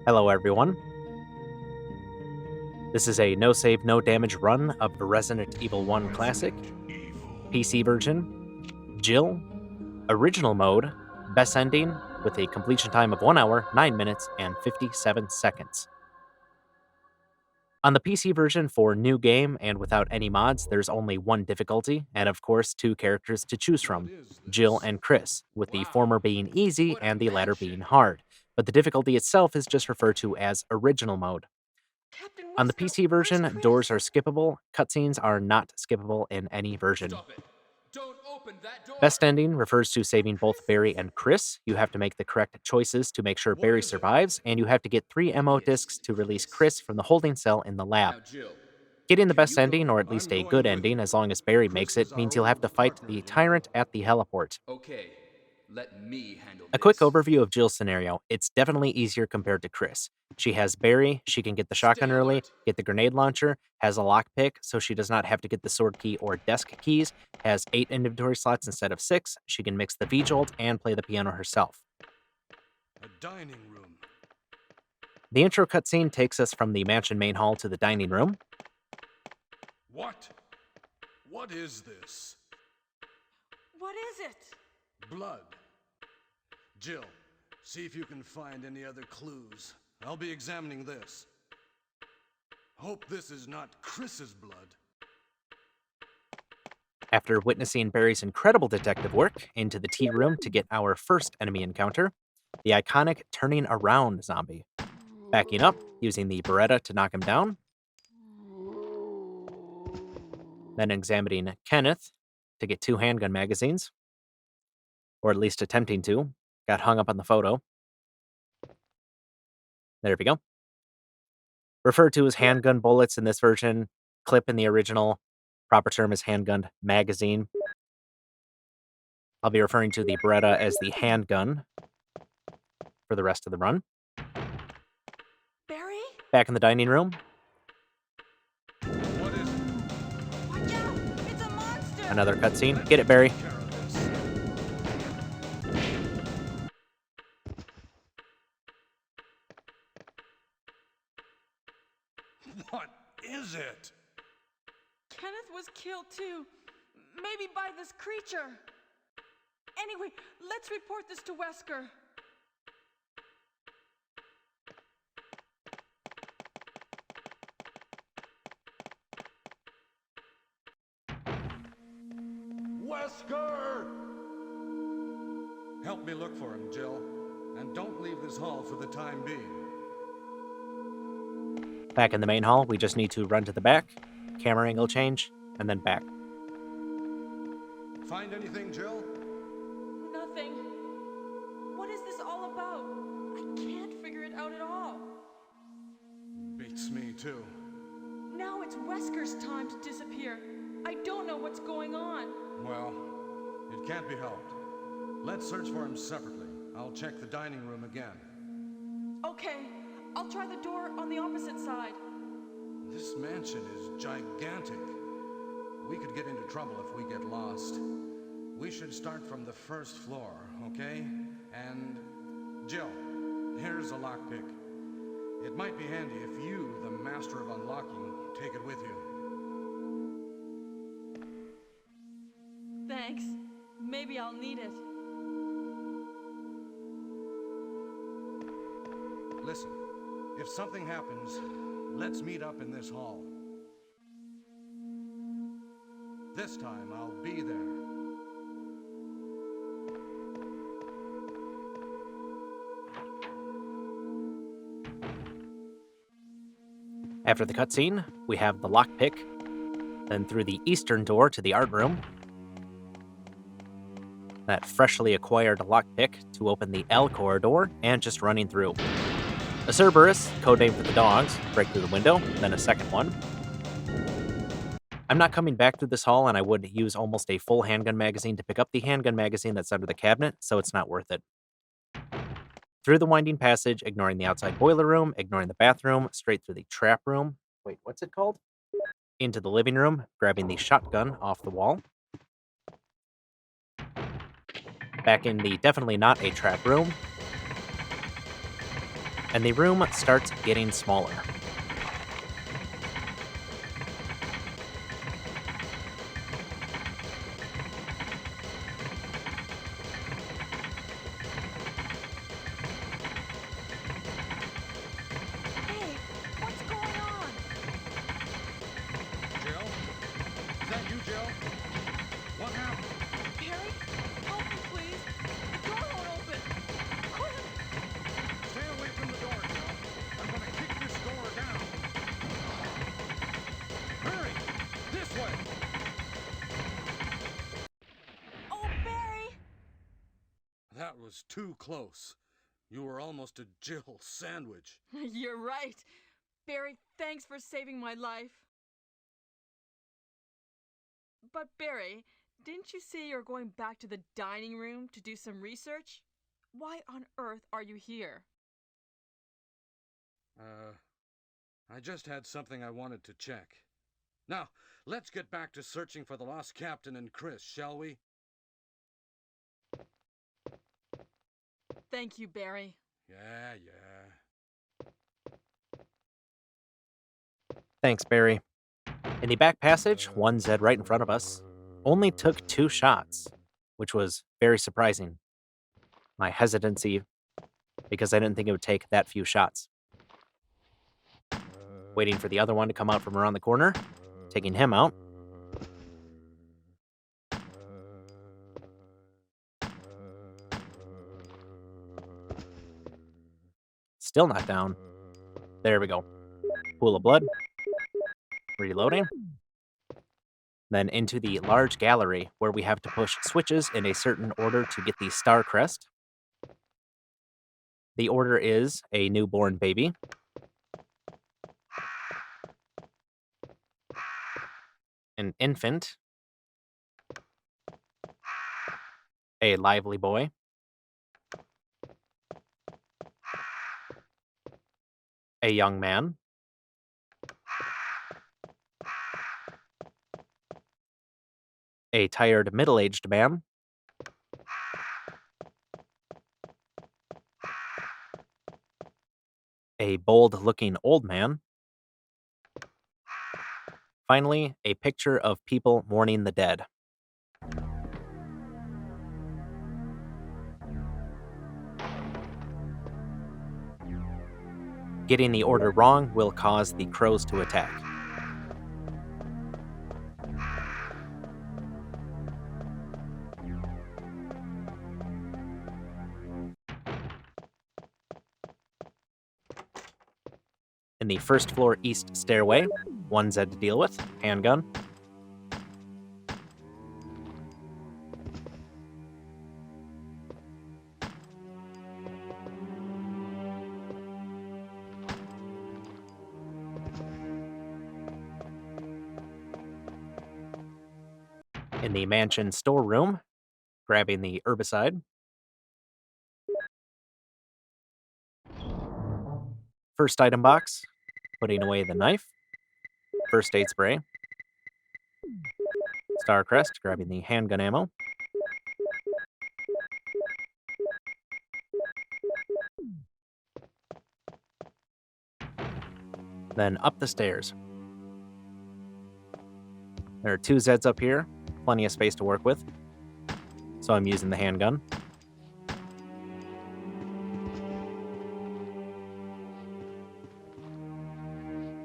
Hello, everyone. This is a no save, no damage run of the Resident Evil 1 Classic, PC version, Jill, original mode, best ending, with a completion time of 1 hour, 9 minutes, and 57 seconds. On the PC version for new game and without any mods, there's only one difficulty, and of course, two characters to choose from, Jill and Chris, with the former being easy and the latter being hard. But the difficulty itself is just referred to as original mode. Captain On the Wesker, PC where's version, doors Chris? are skippable, cutscenes are not skippable in any version. Stop it! Don't open that door! Best ending refers to saving both Chris Barry is... and Chris. You have to make the correct choices to make sure What Barry is it? survives, and you have to get 3 What ammo is discs to release this? Chris from the holding cell in the lab. Now, Jill, Getting the can best you go? ending, or at least I'm a good going with ending, you. as long as Barry Chris makes is it, our means you'll have only to fight partner, the you know. Tyrant at the Heliport. Okay, let me handle A this. quick overview of Jill's scenario. It's definitely easier compared to Chris. She has Barry, she can get the shotgun Stay early, alert. get the grenade launcher, has a lockpick, so she does not have to get the sword key or desk keys, has 8 inventory slots instead of 6, she can mix the V-Jolt and play the piano herself. A dining room. The intro cutscene takes us from the mansion main hall to the dining room. What? What is this? What is it? Blood. Jill, see if you can find any other clues. I'll be examining this. Hope this is not Chris's blood. After witnessing Barry's incredible detective work, into the tea room to get our first enemy encounter, the iconic turning around zombie. Backing up, using the Beretta to knock him down, then examining Kenneth to get 2 handgun magazines, or at least attempting to. Got hung up on the photo. There we go. Referred to as handgun bullets in this version, clip in the original, proper term is handgun magazine. I'll be referring to the Beretta as the handgun for the rest of the run. Barry? Back in the dining room, What is it? Watch out! It's a monster! another cutscene. Get it, Barry. Take care of this. What is it? Kenneth was killed too. Maybe by this creature. Anyway, let's report this to Wesker. Wesker! Help me look for him, Jill. And don't leave this hall for the time being. Back in the main hall, we just need to run to the back, camera angle change, and then back. Find anything, Jill? Nothing. What is this all about? I can't figure it out at all. Beats me, too. Now it's Wesker's time to disappear. I don't know what's going on. Well, it can't be helped. Let's search for him separately. I'll check the dining room again. Okay, I'll try the door on the opposite side. This mansion is gigantic. We could get into trouble if we get lost. We should start from the first floor, okay? And Jill, here's a lockpick. It might be handy if you, the master of unlocking, take it with you. Thanks. Maybe I'll need it. Listen, if something happens, let's meet up in this hall. This time, I'll be there. After the cutscene, we have the lockpick, then through the eastern door to the art room, that freshly acquired lockpick to open the L corridor, and just running through. A Cerberus, codename for the dogs, break through the window, then a second one. I'm not coming back through this hall, and I would use almost a full handgun magazine to pick up the handgun magazine that's under the cabinet, so it's not worth it. Through the winding passage, ignoring the outside boiler room, ignoring the bathroom, straight through the trap room. Wait, what's it called? Into the living room, grabbing the shotgun off the wall. Back in the definitely not a trap room. and the room starts getting smaller. Hey, what's going on? Jill? Is that you, Jill? What happened? Barry, help me, please. The door won't open. Quick! Stay away from the door, Jill. I'm gonna kick this door down. Hurry! This way! Oh, Barry! That was too close. You were almost a Jill sandwich. You're right. Barry, thanks for saving my life. But Barry, didn't you say you're going back to the dining room to do some research? Why on earth are you here? I just had something I wanted to check. Now, let's get back to searching for the lost captain and Chris, shall we? Thank you, Barry. Yeah. Thanks, Barry. In the back passage, one Zed right in front of us only took 2 shots, which was very surprising. My hesitancy, because I didn't think it would take that few shots. Waiting for the other one to come out from around the corner, taking him out. Still not down. There we go. Pool of blood. Reloading. Then into the large gallery where we have to push switches in a certain order to get the star crest. The order is a newborn baby, an infant, a lively boy, a young man, a tired middle-aged man, a bold-looking old man, finally, a picture of people mourning the dead. Getting the order wrong will cause the crows to attack. In the first floor east stairway, one Zed to deal with, handgun. In the mansion storeroom, grabbing the herbicide. First item box, putting away the knife. First aid spray. Starcrest, grabbing the handgun ammo. Then up the stairs. There are 2 Zeds up here, plenty of space to work with, so I'm using the handgun.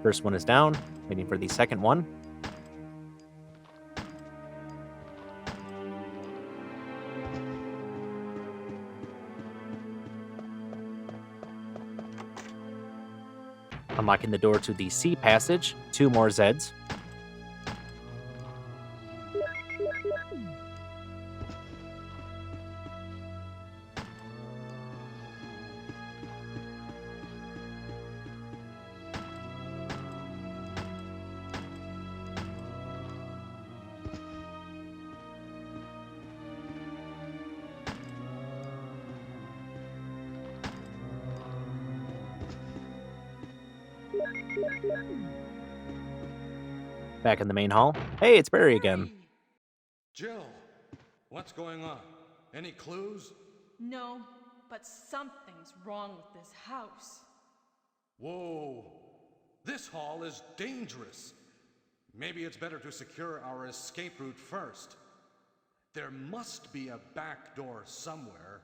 First one is down, waiting for the second one. Unlocking the door to the C passage, 2 more Zeds. Back in the main hall. Hey, it's Barry again. Jill, what's going on? Any clues? No, but something's wrong with this house. Whoa! This hall is dangerous. Maybe it's better to secure our escape route first. There must be a back door somewhere.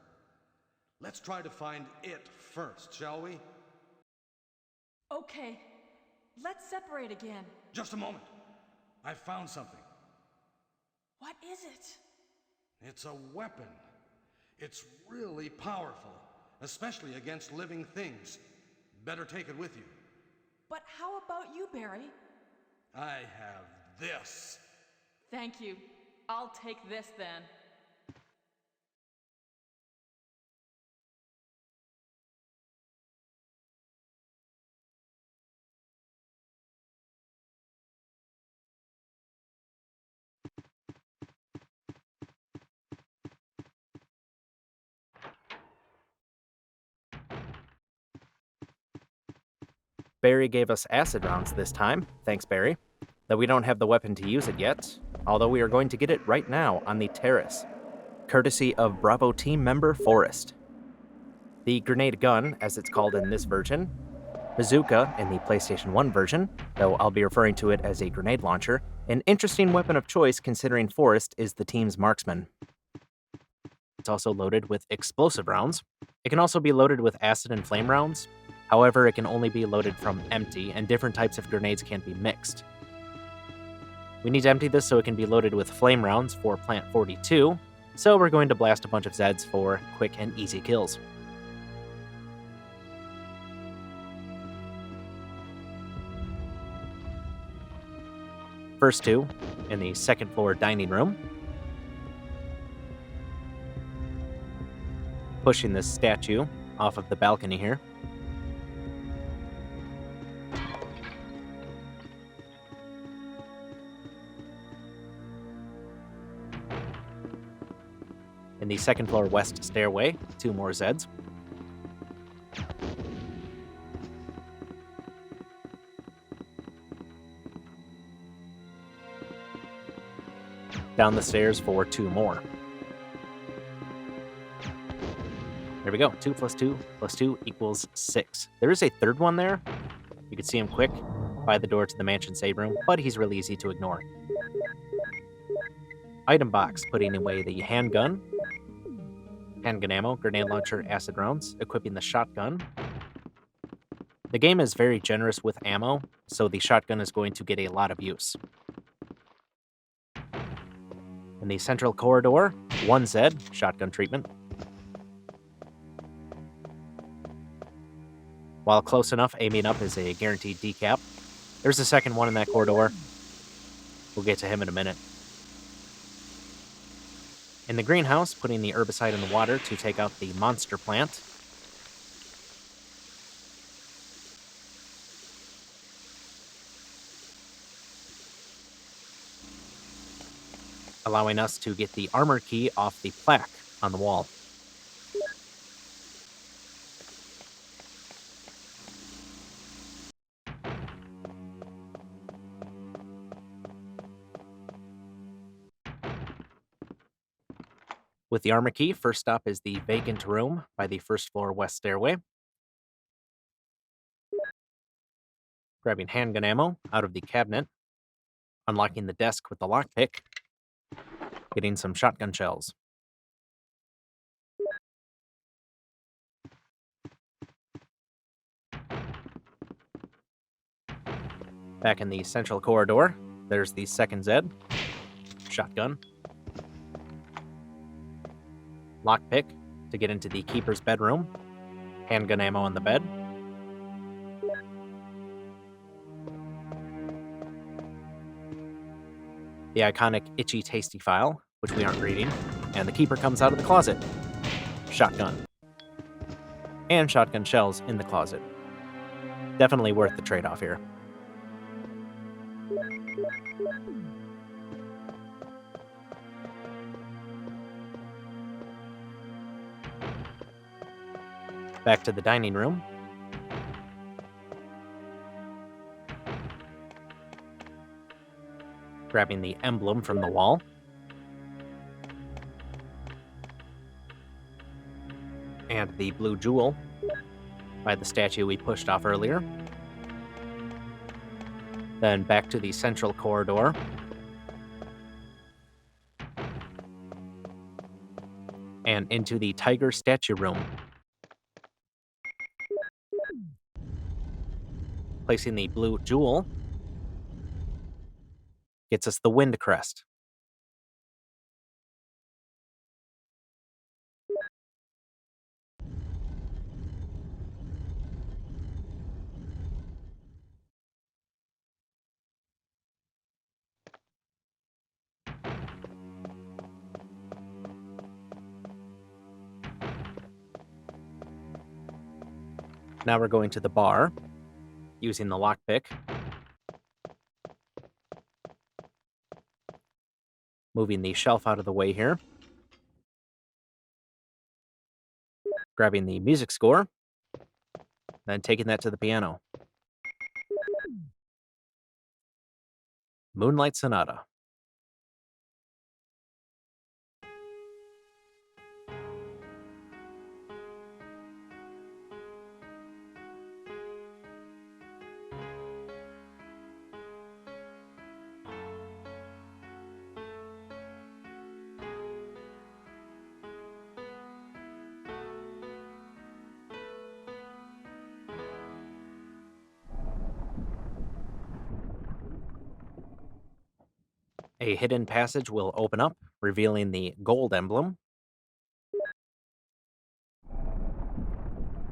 Let's try to find it first, shall we? Okay, let's separate again. Just a moment. I found something. What is it? It's a weapon. It's really powerful, especially against living things. Better take it with you. But how about you, Barry? I have this. Thank you. I'll take this then. Barry gave us acid rounds this time, thanks Barry, though we don't have the weapon to use it yet, although we are going to get it right now on the terrace, courtesy of Bravo team member Forrest. The grenade gun, as it's called in this version, bazooka in the PlayStation 1 version, though I'll be referring to it as a grenade launcher, an interesting weapon of choice considering Forrest is the team's marksman. It's also loaded with explosive rounds. It can also be loaded with acid and flame rounds. However, it can only be loaded from empty, and different types of grenades can't be mixed. We need to empty this so it can be loaded with flame rounds for Plant 42, so we're going to blast a bunch of Zeds for quick and easy kills. First two, in the second floor dining room. Pushing this statue off of the balcony here. In the second floor west stairway, two more Zeds. Down the stairs for two more. There we go. 2 plus 2 plus 2 equals 6. There is a third one there. You can see him quick by the door to the mansion save room, but he's really easy to ignore. Item box, putting away the handgun ammo, grenade launcher, acid rounds, equipping the shotgun. The game is very generous with ammo, so the shotgun is going to get a lot of use. In the central corridor, 1 Zed, shotgun treatment. While close enough, aiming up is a guaranteed decap. There's a second one in that corridor. We'll get to him in a minute. In the greenhouse, putting the herbicide in the water to take out the monster plant. Allowing us to get the armor key off the plaque on the wall. With the armor key, first stop is the vacant room by the first floor west stairway. Grabbing handgun ammo out of the cabinet. Unlocking the desk with the lockpick. Getting some shotgun shells. Back in the central corridor, there's the second Zed. Shotgun. Lockpick to get into the keeper's bedroom. Handgun ammo on the bed. The iconic Itchy Tasty file, which we aren't reading, and the keeper comes out of the closet. Shotgun. And shotgun shells in the closet. Definitely worth the trade-off here. Back to the dining room. Grabbing the emblem from the wall. And the blue jewel. by the statue we pushed off earlier. Then back to the central corridor. And into the tiger statue room. Placing the blue jewel gets us the wind crest. Now we're going to the bar, using the lockpick. Moving the shelf out of the way here. Grabbing the music score, then taking that to the piano. Moonlight Sonata. A hidden passage will open up, revealing the gold emblem.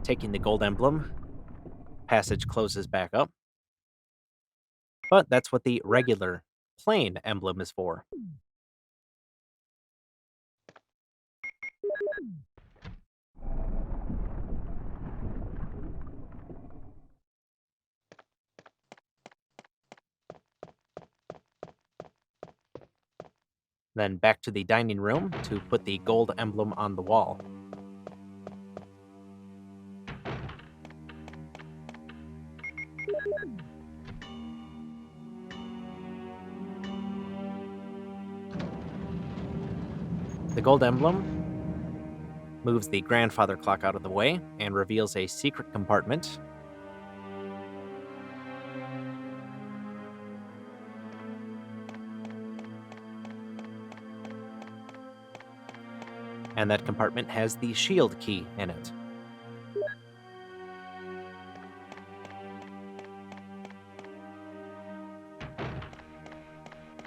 Taking the gold emblem, passage closes back up. But that's what the regular, plain emblem is for. Then back to the dining room to put the gold emblem on the wall. The gold emblem moves the grandfather clock out of the way and reveals a secret compartment. And that compartment has the shield key in it.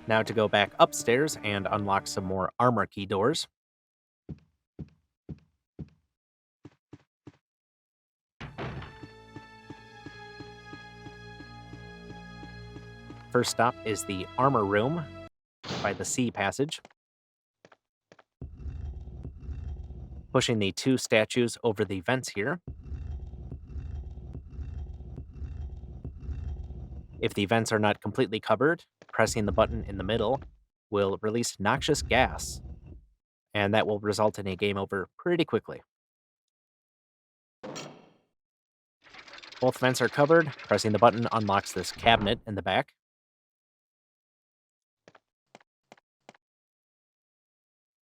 Now to go back upstairs and unlock some more armor key doors. First stop is the armor room by the C passage. Pushing the two statues over the vents here. If the vents are not completely covered, pressing the button in the middle will release noxious gas, and that will result in a game over pretty quickly. Both vents are covered. Pressing the button unlocks this cabinet in the back.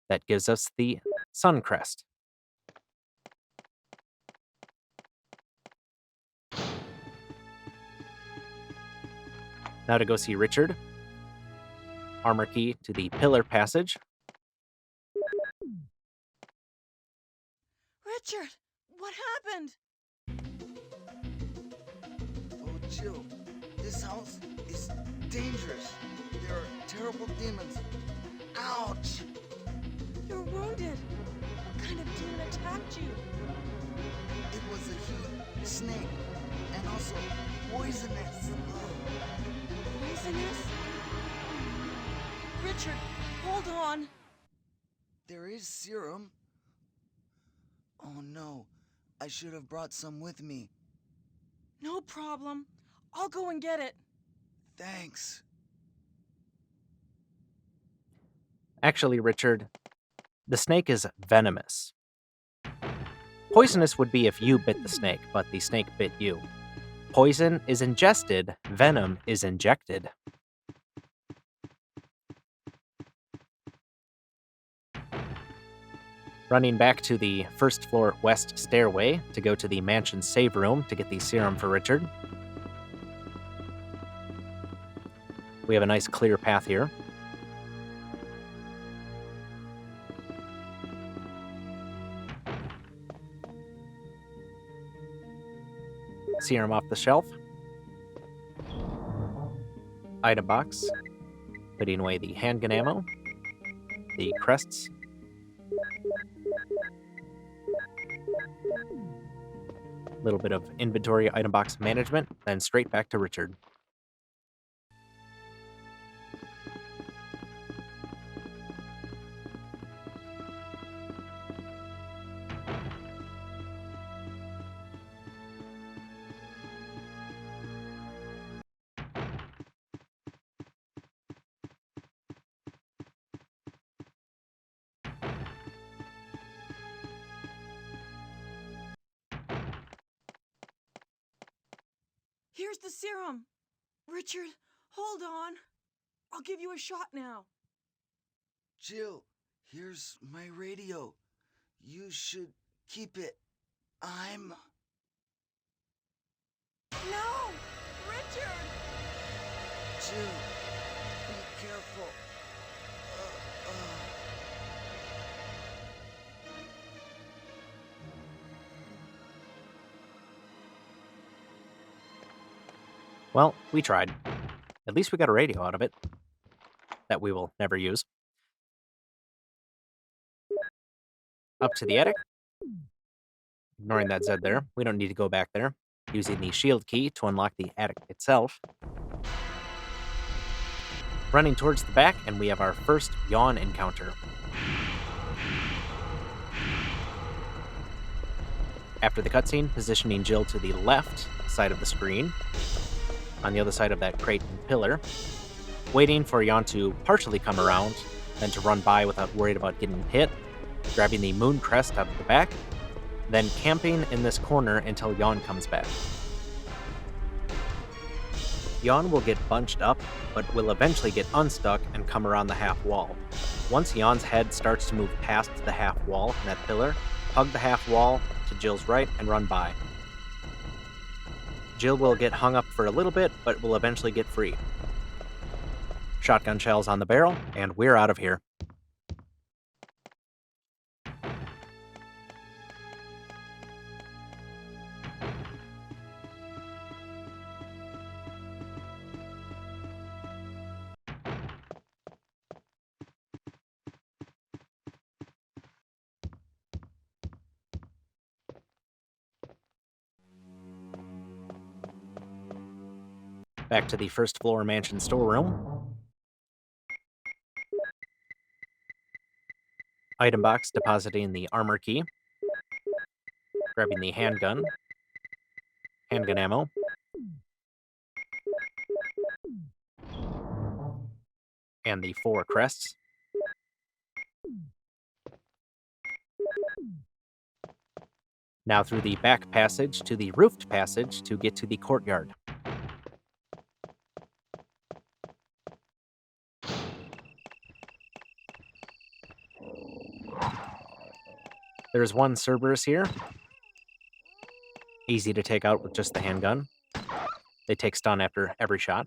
That gives us the sun crest. Now to go see Richard. Armor key to the pillar passage. Richard, what happened? Oh, Jill, this house is dangerous. There are terrible demons. Ouch! You're wounded. What kind of demon attacked you? It was a heat snake and also poisonous. Poisonous? Richard, hold on. There is serum. Oh no, I should have brought some with me. No problem. I'll go and get it. Thanks. Actually, Richard, the snake is venomous. Poisonous would be if you bit the snake, but the snake bit you. Poison is ingested, venom is injected. Running back to the first floor west stairway to go to the mansion save room to get the serum for Richard. We have a nice clear path here. Serum off the shelf. Item box. Putting away the handgun ammo. The crests. Little bit of inventory item box management, then straight back to Richard. Here's the serum. Richard, hold on. I'll give you a shot now. Jill, here's my radio. You should keep it. I'm... No! Richard! Jill, be careful. Well, we tried. At least we got a radio out of it. That we will never use. Up to the attic. Ignoring that Z there. We don't need to go back there. Using the shield key to unlock the attic itself. Running towards the back, and we have our first Yawn encounter. After the cutscene, positioning Jill to the left side of the screen, on the other side of that crate and pillar, waiting for Yawn to partially come around, then to run by without worried about getting hit, grabbing the moon crest out of the back, then camping in this corner until Yawn comes back. Yawn will get bunched up, but will eventually get unstuck and come around the half wall. Once Yawn's head starts to move past the half wall in that pillar, hug the half wall to Jill's right and run by. Jill will get hung up for a little bit, but will eventually get free. Shotgun shells on the barrel, and we're out of here. Back to the first floor mansion storeroom. Item box depositing the armor key. Grabbing the handgun. Handgun ammo. And the 4 crests. Now through the back passage to the roofed passage to get to the courtyard. There's one Cerberus here. Easy to take out with just the handgun. They take stun after every shot.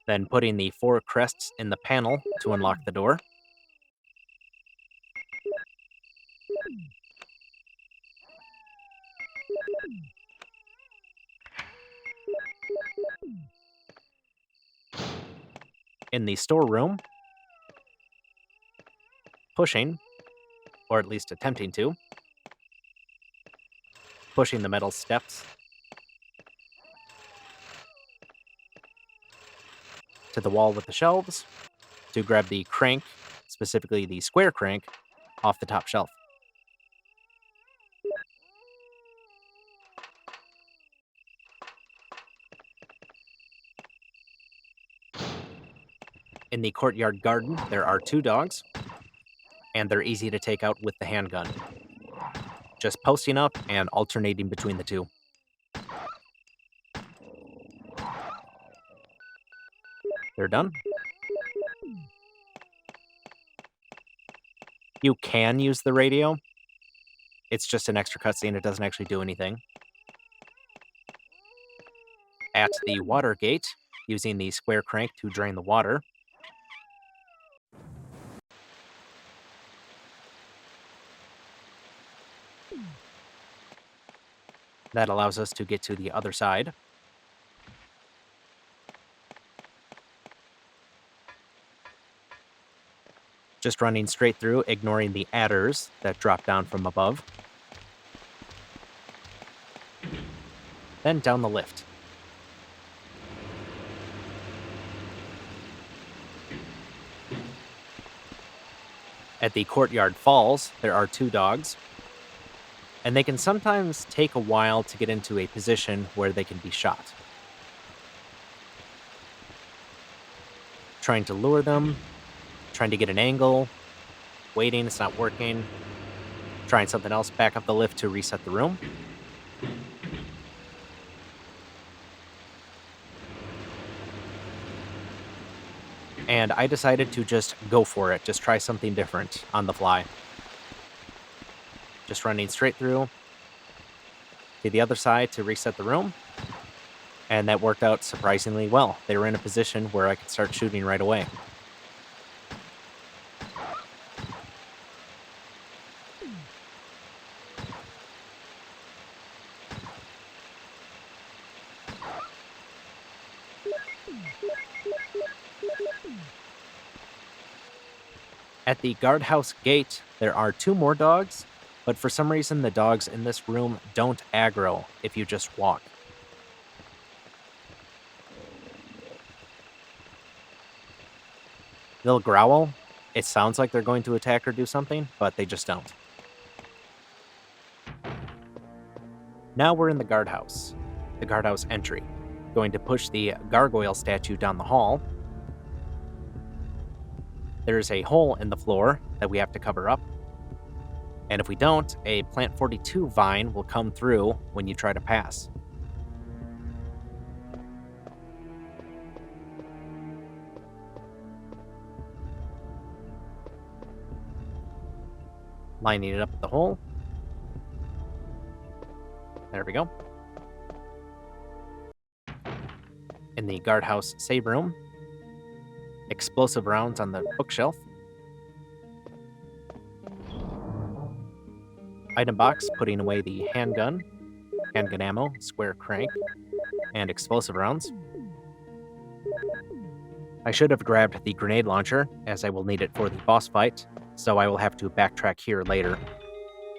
Then putting the 4 crests in the panel to unlock the door. In the storeroom, pushing, or at least attempting to, pushing the metal steps to the wall with the shelves to grab the crank, specifically the square crank, off the top shelf. In the courtyard garden, there are 2 dogs, and they're easy to take out with the handgun. Just posting up and alternating between the 2. They're done. You can use the radio. It's just an extra cutscene. It doesn't actually do anything. At the water gate, using the square crank to drain the water. That allows us to get to the other side. Just running straight through, ignoring the adders that drop down from above. Then down the lift. At the Courtyard Falls, there are 2 dogs, and they can sometimes take a while to get into a position where they can be shot. Trying to lure them, trying to get an angle, waiting, it's not working. Trying something else, back up the lift to reset the room. And I decided to just go for it, just try something different on the fly. Just running straight through to the other side to reset the room. And that worked out surprisingly well. They were in a position where I could start shooting right away. At the guardhouse gate, there are 2 more dogs, but for some reason the dogs in this room don't aggro if you just walk. They'll growl. It sounds like they're going to attack or do something, but they just don't. Now we're in the guardhouse. The guardhouse entry. Going to push the gargoyle statue down the hall. There's a hole in the floor that we have to cover up. And if we don't, a Plant 42 vine will come through when you try to pass. Lining it up at the hole. There we go. In the guardhouse save room, explosive rounds on the bookshelf. Item box, putting away the handgun ammo, square crank, and explosive rounds. I should have grabbed the grenade launcher, as I will need it for the boss fight, so I will have to backtrack here later.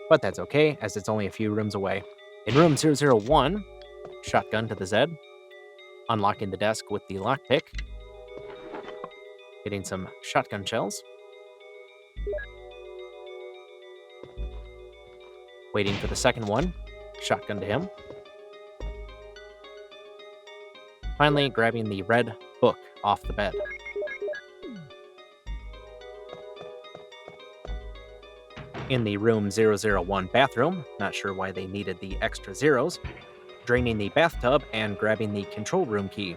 But that's okay, as it's only a few rooms away. In room 001, shotgun to the Z, unlocking the desk with the lockpick, getting some shotgun shells, waiting for the second one, shotgun to him. Finally, grabbing the red book off the bed. In the room 001 bathroom, not sure why they needed the extra zeros, draining the bathtub and grabbing the control room key.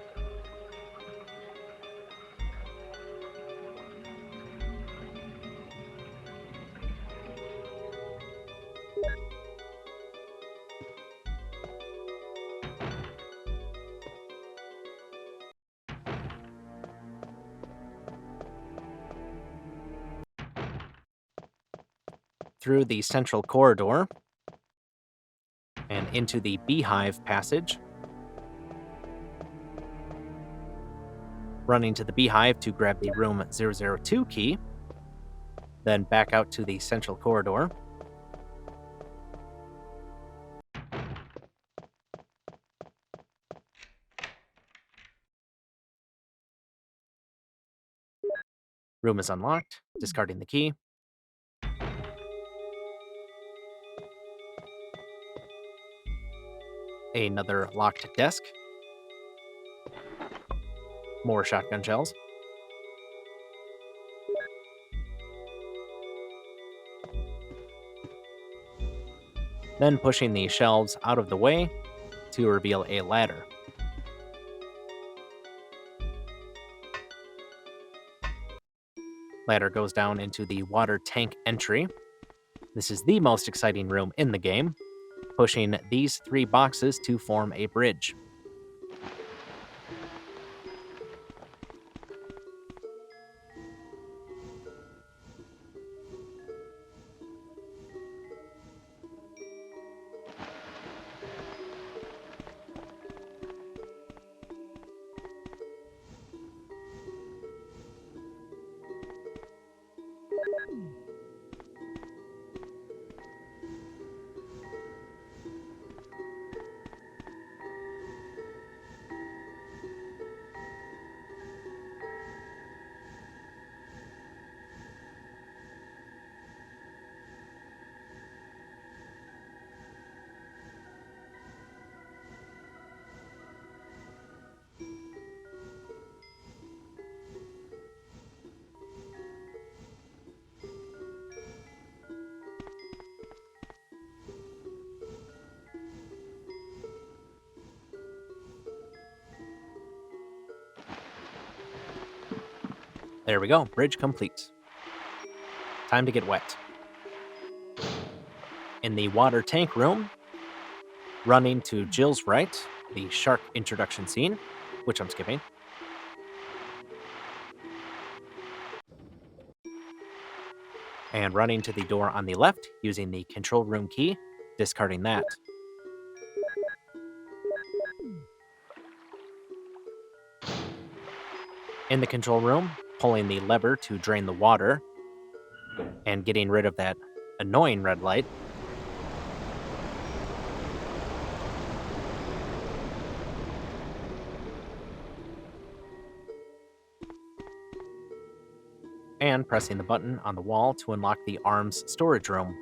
Through the central corridor and into the beehive passage. Running to the beehive to grab the room 002 key, then back out to the central corridor. Room is unlocked, discarding the key. Another locked desk. More shotgun shells. Then pushing the shelves out of the way to reveal a ladder. Ladder goes down into the water tank entry. This is the most exciting room in the game, pushing these 3 boxes to form a bridge. There we go, bridge complete. Time to get wet. In the water tank room, running to Jill's right, the shark introduction scene, which I'm skipping. And running to the door on the left, using the control room key, discarding that. In the control room, pulling the lever to drain the water, and getting rid of that annoying red light. And pressing the button on the wall to unlock the arms storage room.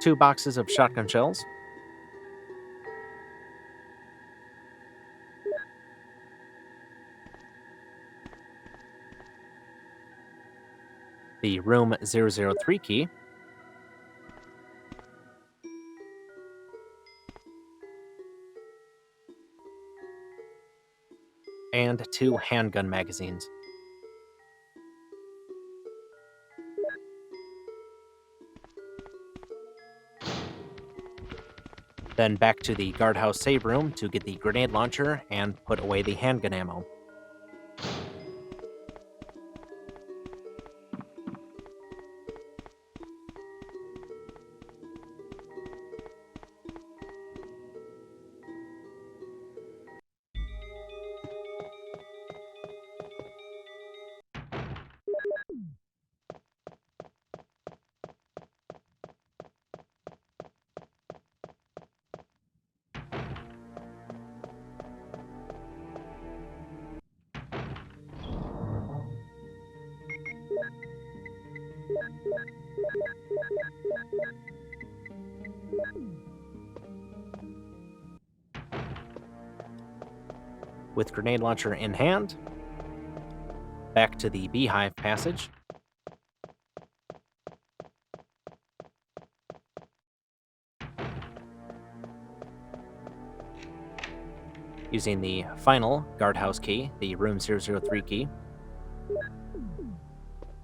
Two boxes of shotgun shells. The room 003 key. And 2 handgun magazines. Then back to the guardhouse save room to get the grenade launcher and put away the handgun ammo. With grenade launcher in hand, back to the beehive passage. Using the final guardhouse key, the room 003 key.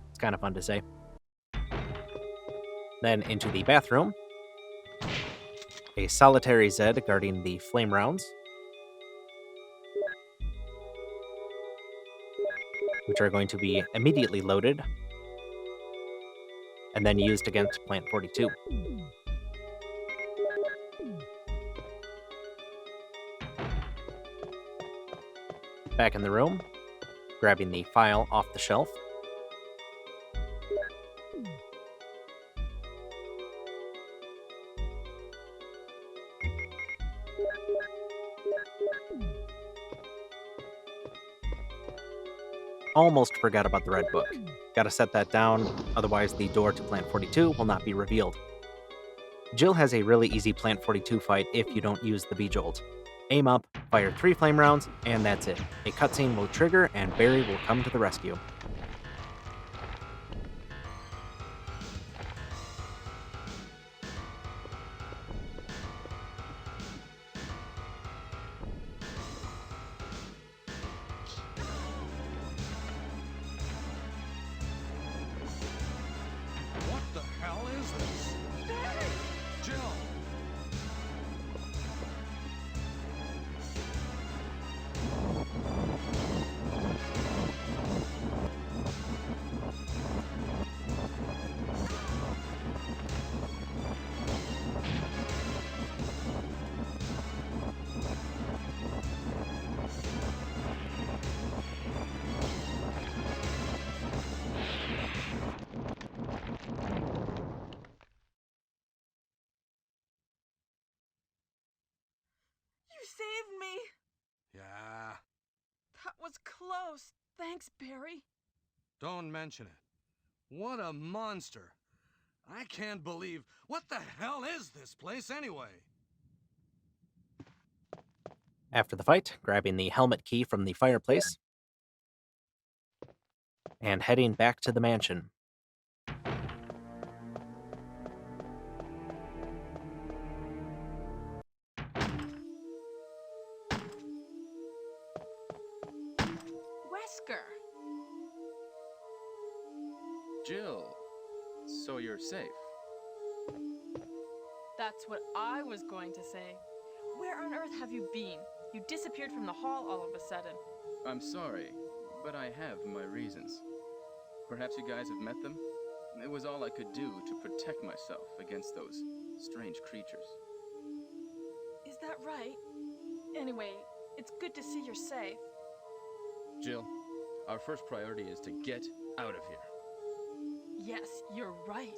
It's kind of fun to say. Then into the bathroom. A solitary Zed guarding the flame rounds, which are going to be immediately loaded and then used against Plant 42. Back in the room, grabbing the file off the shelf. Almost forgot about the red book. Gotta set that down, otherwise the door to Plant 42 will not be revealed. Jill has a really easy Plant 42 fight if you don't use the B-Jolt. Aim up, fire 3 flame rounds, and that's it. A cutscene will trigger and Barry will come to the rescue. saved me. Yeah, That was close. Thanks, Barry. don't mention it. What a monster. I can't believe... What the hell is this place anyway? After the fight, grabbing the helmet key from the fireplace and heading back to the mansion. Wesker. Jill, so you're safe. That's what I was going to say. Where on earth have you been? You disappeared from the hall all of a sudden. I'm sorry, but I have my reasons. Perhaps you guys have met them? It was all I could do to protect myself against those strange creatures. Is that right? Anyway, it's good to see you're safe. Jill, our first priority is to get out of here. Yes, you're right.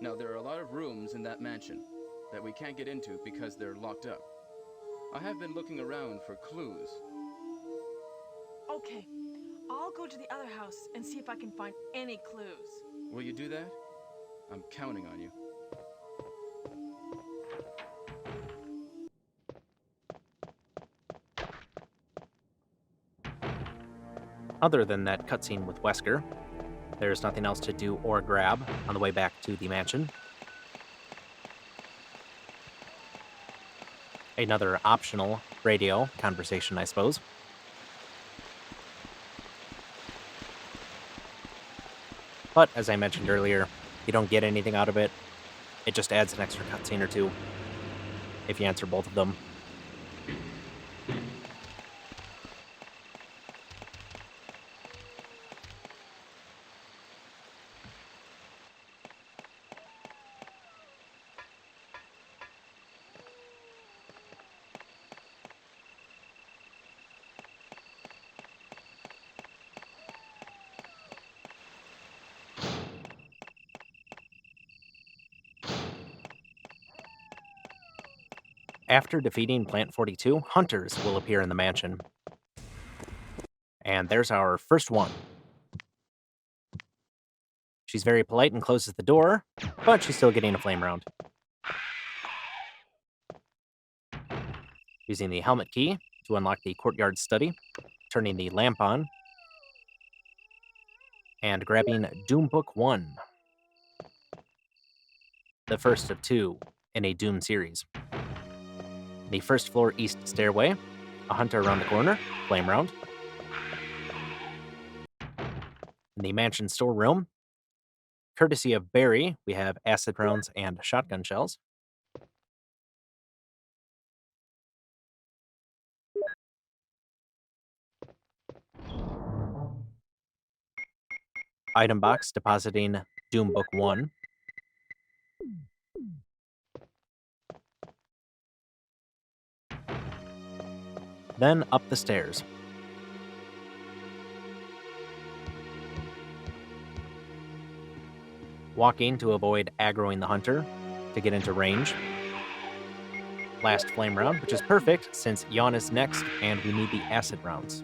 Now, there are a lot of rooms in that mansion that we can't get into because they're locked up. I have been looking around for clues. Okay, I'll go to the other house and see if I can find any clues. Will you do that? I'm counting on you. Other than that cutscene with Wesker, there's nothing else to do or grab on the way back to the mansion. Another optional radio conversation, I suppose. But, as I mentioned earlier, you don't get anything out of it. It just adds an extra cutscene or two if you answer both of them. After defeating Plant 42, hunters will appear in the mansion. And there's our first one. She's very polite and closes the door, but she's still getting a flame round. Using the helmet key to unlock the courtyard study, turning the lamp on, and grabbing Doom Book 1. The first of 2 in a Doom series. The first floor east stairway, a hunter around the corner, flame round. In the mansion storeroom, courtesy of Barry, we have acid rounds and shotgun shells. Item box depositing Doom Book 1. Then up the stairs. Walking to avoid aggroing the hunter to get into range. Last flame round, which is perfect since Yawn is next and we need the acid rounds.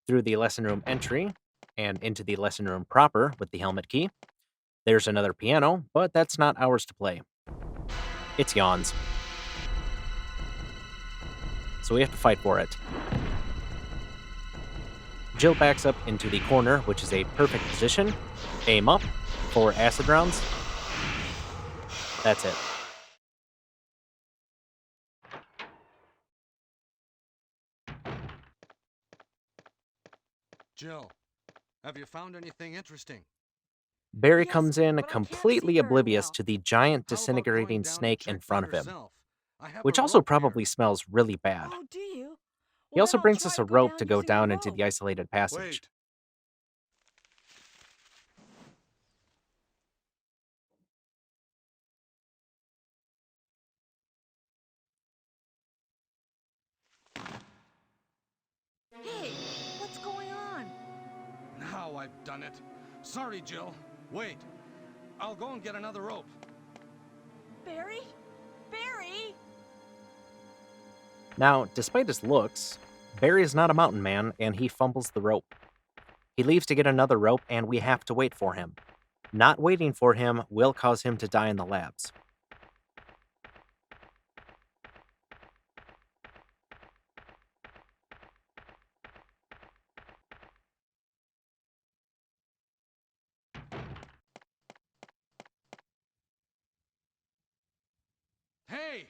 Through the lesson room entry and into the lesson room proper with the helmet key. There's another piano, but that's not ours to play. It's Yawn's. So we have to fight for it. Jill backs up into the corner, which is a perfect position. Aim up for acid rounds. That's it. Jill, have you found anything interesting? Barry Yes, comes in but I can't see completely very oblivious well. to the giant How about disintegrating going down and snake in check front for of him, yourself? I have which a also rope probably here. smells really bad. Oh, do you? He Well, also then I'll brings try us to a go rope to go using the down into rope. the isolated passage. Wait. Hey, what's going on? I've done it. Sorry, Jill. Wait. I'll go and get another rope. Barry? Barry? Now, despite his looks, Barry is not a mountain man, and he fumbles the rope. He leaves to get another rope, and we have to wait for him. Not waiting for him will cause him to die in the labs. Hey!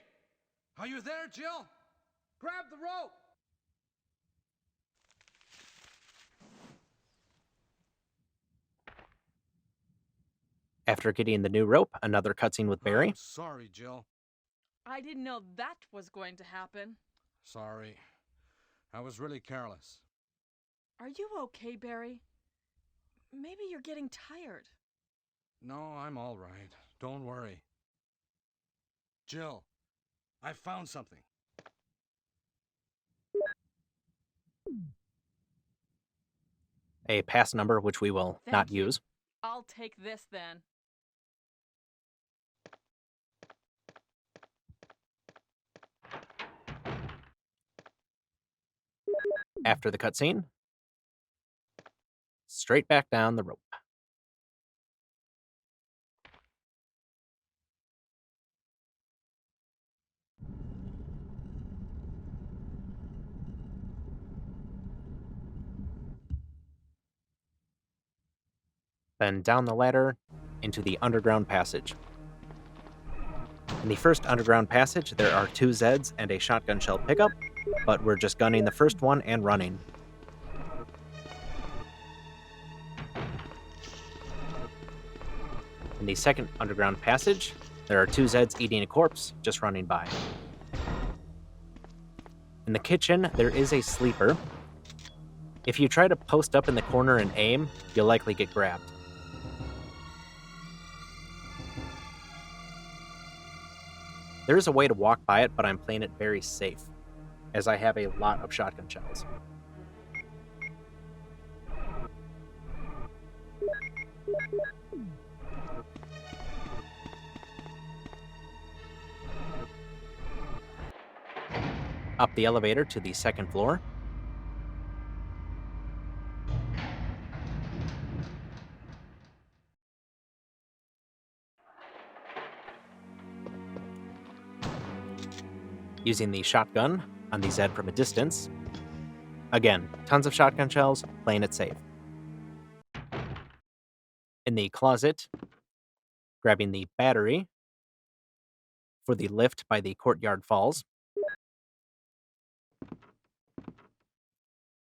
Are you there, Jill? Grab the rope! After getting the new rope, another cutscene with Barry. I'm sorry, Jill. I didn't know that was going to happen. Sorry. I was really careless. Are you okay, Barry? Maybe you're getting tired. No, I'm all right. Don't worry. Jill, I found something. A pass number which we will not Thank you. use. I'll take this then. After the cutscene, straight back down the rope. Then down the ladder into the underground passage. In the first underground passage, there are 2 Zeds and a shotgun shell pickup, but we're just gunning the first one and running. In the second underground passage, there are 2 Zeds eating a corpse, just running by. In the kitchen, there is a sleeper. If you try to post up in the corner and aim, you'll likely get grabbed. There is a way to walk by it, but I'm playing it very safe, as I have a lot of shotgun shells. Up the elevator to the second floor. Using the shotgun on the Zed from a distance. Again, tons of shotgun shells, playing it safe. In the closet, grabbing the battery for the lift by the courtyard falls.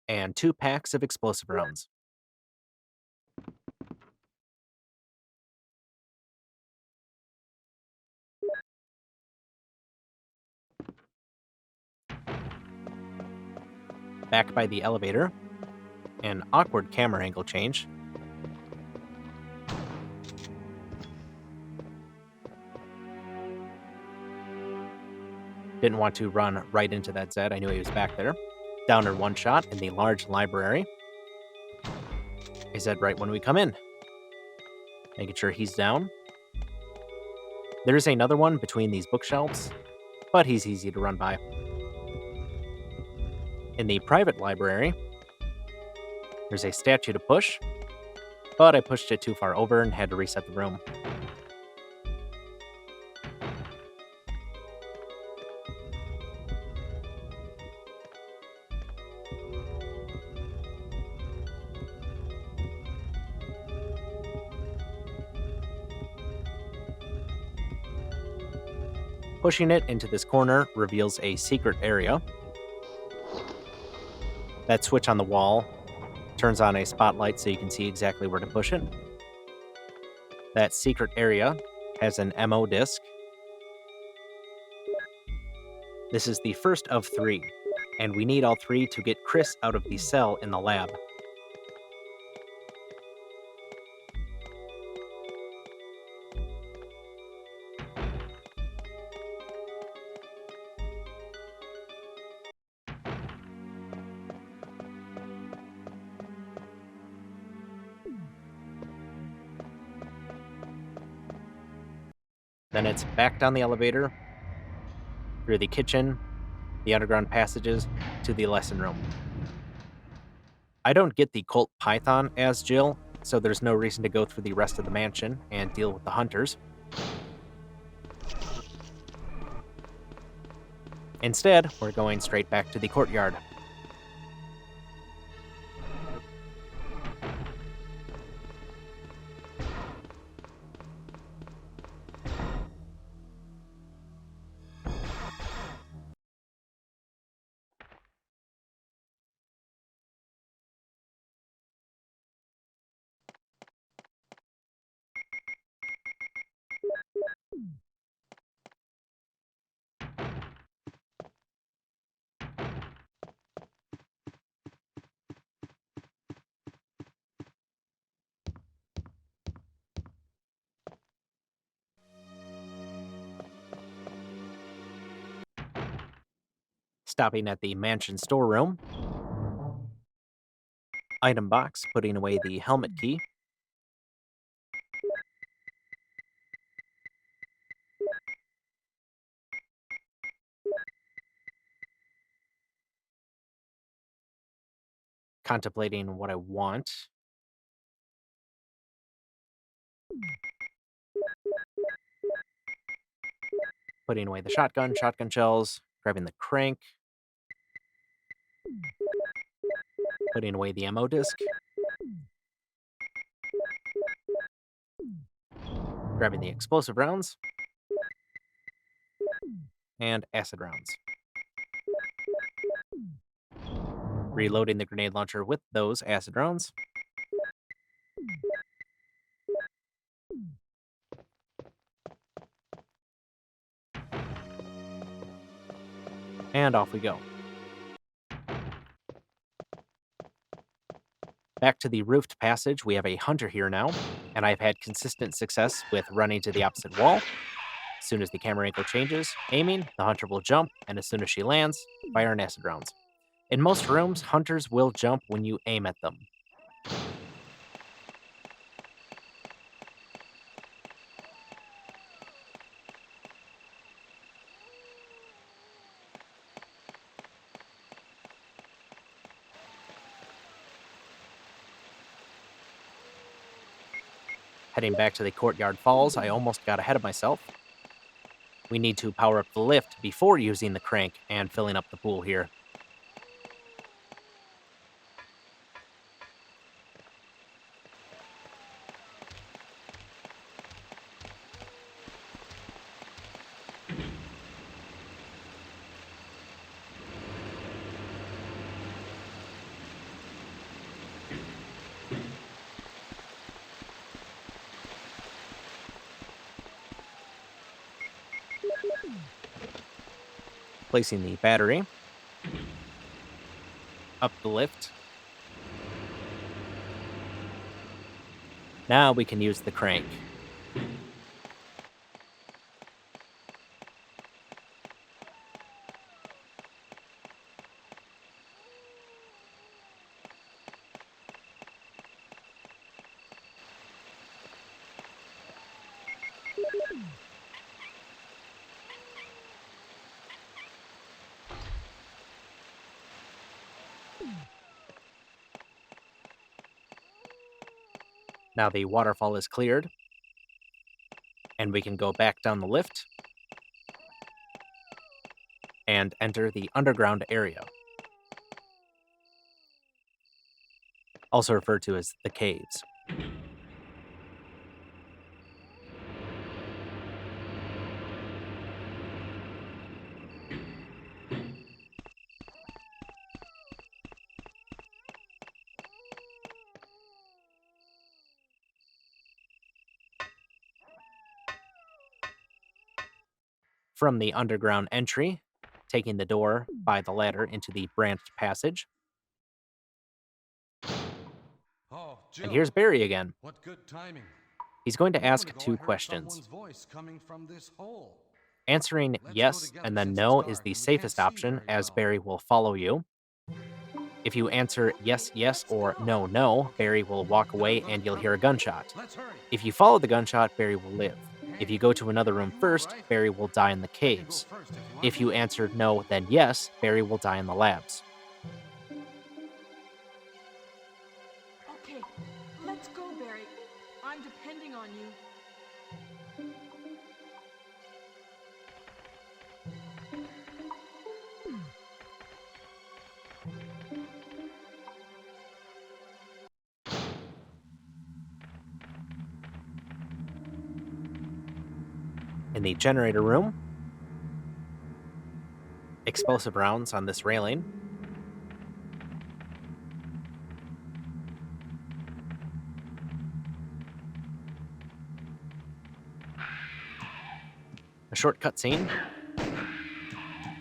And 2 packs of explosive rounds. Back by the elevator, an awkward camera angle change. Didn't want to run right into that Zed, I knew he was back there. Downer 1 shot in the large library. A Zed right when we come in. Making sure he's down. There is another one between these bookshelves, but he's easy to run by. In the private library, there's a statue to push, but I pushed it too far over and had to reset the room. Pushing it into this corner reveals a secret area. That switch on the wall turns on a spotlight so you can see exactly where to push it. That secret area has an MO disc. This is the first of 3, and we need all 3 to get Chris out of the cell in the lab. Then it's back down the elevator, through the kitchen, the underground passages, to the lesson room. I don't get the Colt Python as Jill, so there's no reason to go through the rest of the mansion and deal with the hunters. Instead, we're going straight back to the courtyard. Stopping at the mansion storeroom. Item box, putting away the helmet key. Contemplating what I want. Putting away the shotgun shells, grabbing the crank. Putting away the ammo disc. Grabbing the explosive rounds. And acid rounds. Reloading the grenade launcher with those acid rounds. And off we go. Back to the roofed passage, we have a hunter here now, and I've had consistent success with running to the opposite wall. As soon as the camera angle changes, aiming, the hunter will jump, and as soon as she lands, fire an acid rounds. In most rooms, hunters will jump when you aim at them. Heading back to the courtyard falls, I almost got ahead of myself. We need to power up the lift before using the crank and filling up the pool here. Placing the battery up the lift. Now we can use the crank. Now the waterfall is cleared, and we can go back down the lift and enter the underground area, also referred to as the caves. From the underground entry, taking the door by the ladder into the branched passage. Oh, Jill, And here's Barry again. what good timing. He's going to A moment ask ago, I 2 heard questions. someone's voice coming from this hole. Answering Let's go yes together and then since no it's is dark the and we safest can't see option, very as well. Barry will follow you. If you answer yes, yes, or no, no, Barry will walk away and you'll hear a gunshot. Let's hurry. If you follow the gunshot, Barry will live. If you go to another room first, Barry will die in the caves. If you answered no, then yes, Barry will die in the labs. Okay, let's go, Barry. I'm depending on you. In the generator room, explosive rounds on this railing. A short cutscene.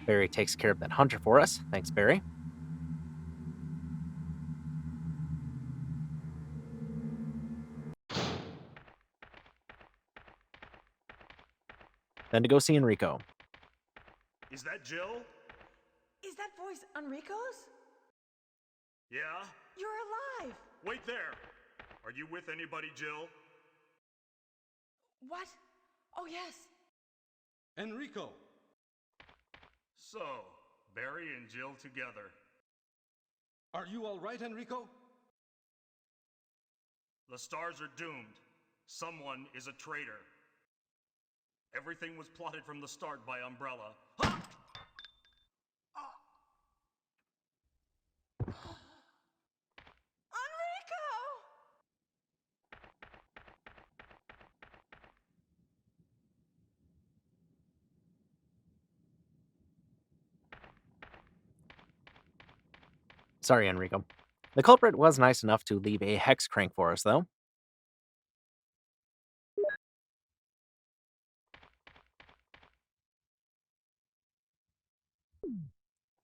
Barry takes care of that hunter for us. Thanks, Barry. Then to go see Enrico. Is that Jill? Is that voice Enrico's? Yeah? You're alive! Wait there! Are you with anybody, Jill? What? Oh, yes. Enrico! So, Barry and Jill together. Are you all right, Enrico? The stars are doomed. Someone is a traitor. Everything was plotted from the start by Umbrella. Ha! Enrico! Sorry, Enrico. The culprit was nice enough to leave a hex crank for us, though.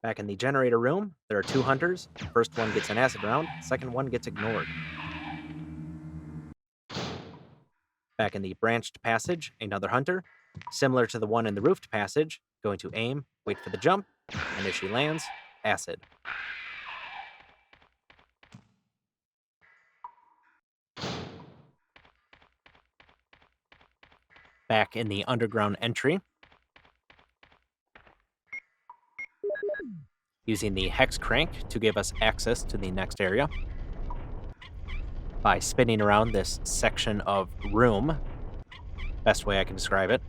Back in the generator room, there are two hunters. First one gets an acid round, second one gets ignored. Back in the branched passage, another hunter. Similar to the one in the roofed passage, going to aim, wait for the jump, and if she lands, acid. Back in the underground entry, using the hex crank to give us access to the next area. By spinning around this section of room, best way I can describe it.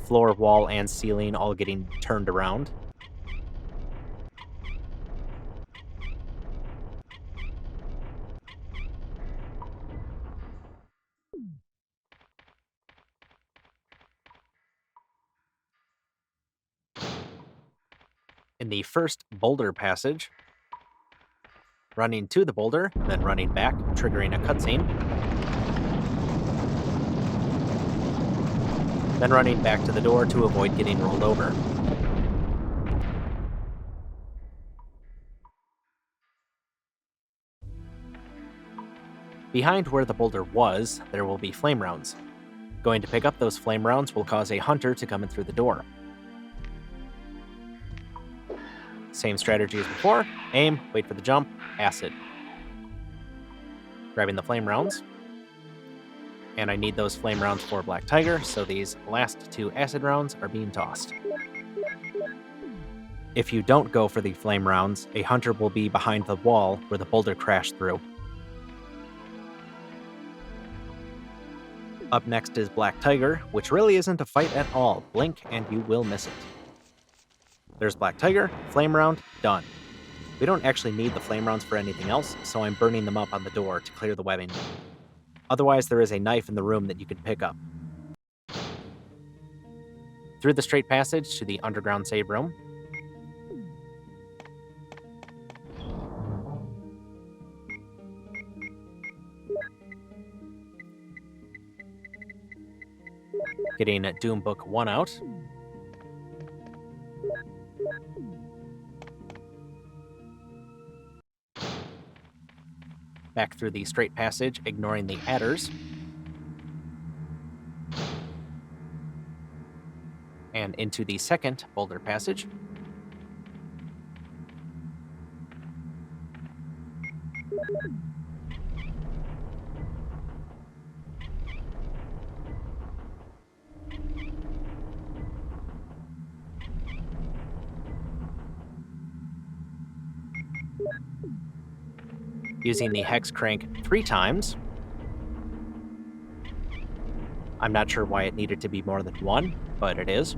Floor, wall, and ceiling all getting turned around. In the first boulder passage, running to the boulder, then running back, triggering a cutscene. Then running back to the door to avoid getting rolled over. Behind where the boulder was, there will be flame rounds. Going to pick up those flame rounds will cause a hunter to come in through the door. Same strategy as before. Aim, wait for the jump, acid. Grabbing the flame rounds. And I need those flame rounds for Black Tiger, so these last two acid rounds are being tossed. If you don't go for the flame rounds, a hunter will be behind the wall where the boulder crashed through. Up next is Black Tiger, which really isn't a fight at all. Blink and you will miss it. There's Black Tiger, flame round, done. We don't actually need the flame rounds for anything else, so I'm burning them up on the door to clear the webbing. Otherwise, there is a knife in the room that you can pick up. Through the straight passage to the underground save room. Getting Doom Book 1 out. Back through the straight passage, ignoring the adders. And into the second boulder passage. Using the hex crank 3 times. I'm not sure why it needed to be more than 1, but it is.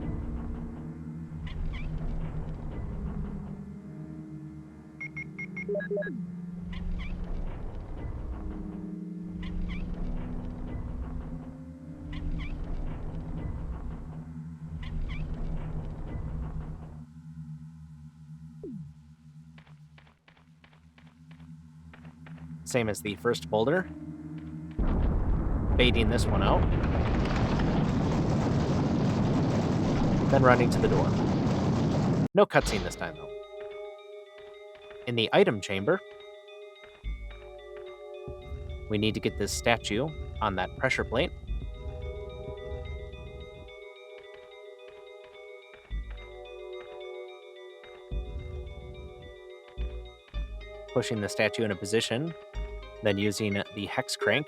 Same as the first boulder. Baiting this one out. Then running to the door. No cutscene this time, though. In the item chamber, we need to get this statue on that pressure plate. Pushing the statue in a position, then using the hex crank.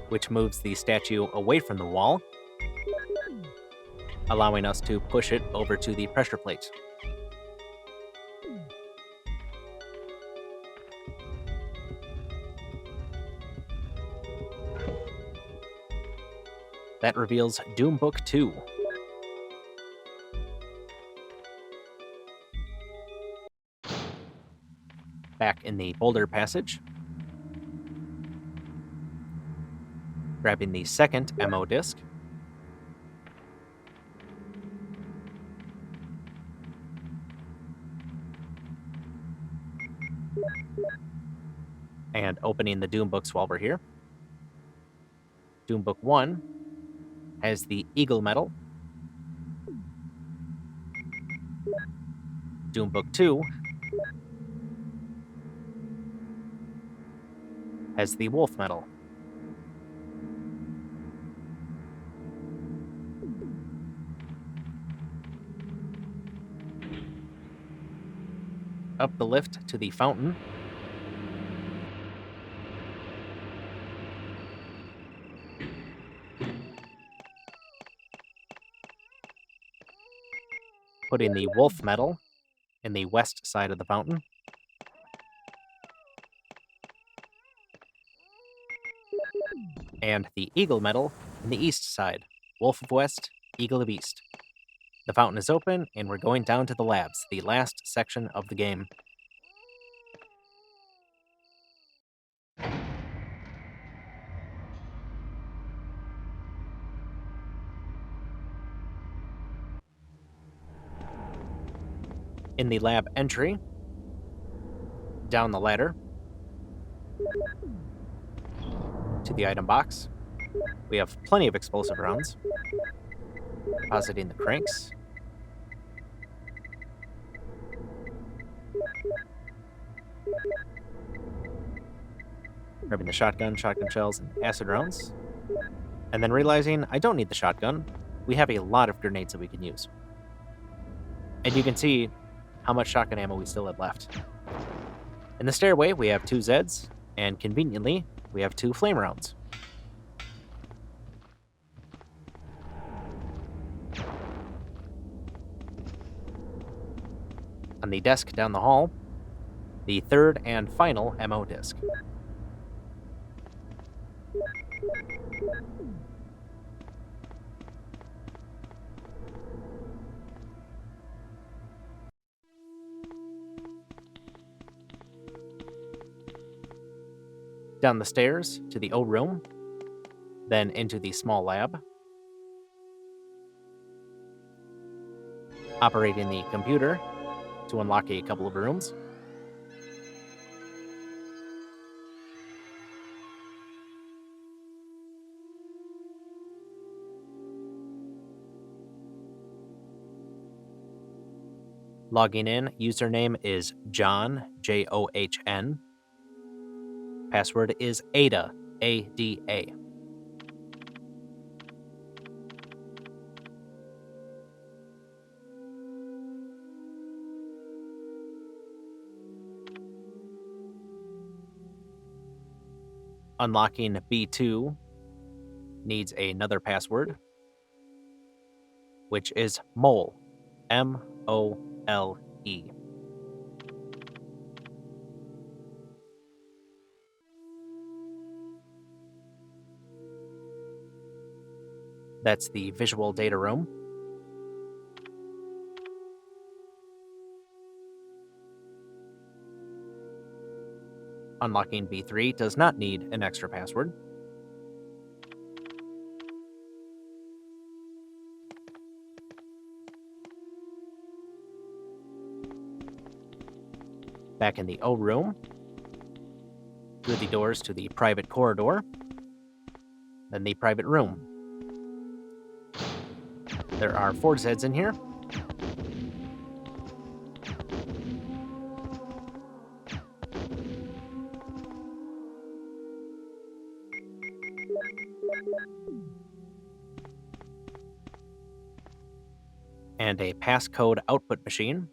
Which moves the statue away from the wall, allowing us to push it over to the pressure plate. That reveals Doom Book 2. Back in the boulder passage. Grabbing the second MO disc. And opening the Doom books while we're here. Doom Book 1 has the Eagle Medal. Doom Book 2 has the Wolf Medal. Up the lift to the fountain. Putting the Wolf Medal in the west side of the fountain. And the Eagle Medal in the east side. Wolf of West, Eagle of East. The fountain is open, and we're going down to the labs, the last section of the game. In the lab entry, down the ladder, to the item box, we have plenty of explosive rounds. Depositing the cranks. Grabbing the shotgun shells, and acid rounds. And then realizing I don't need the shotgun. We have a lot of grenades that we can use. And you can see how much shotgun ammo we still have left. In the stairway, we have 2 Zeds, and conveniently, we have 2 flame rounds. On the desk down the hall, the third and final MO disc. Down the stairs to the O room, then into the small lab. Operating the computer to unlock a couple of rooms. Logging in, username is John, John. Password is Ada, A-D-A. Unlocking B2 needs another password. which is mole. M-O-L-E. That's the visual data room. Unlocking B3 does not need an extra password. Back in the O room, through the doors to the private corridor, then the private room. There are 4 Zeds in here. And a passcode output machine.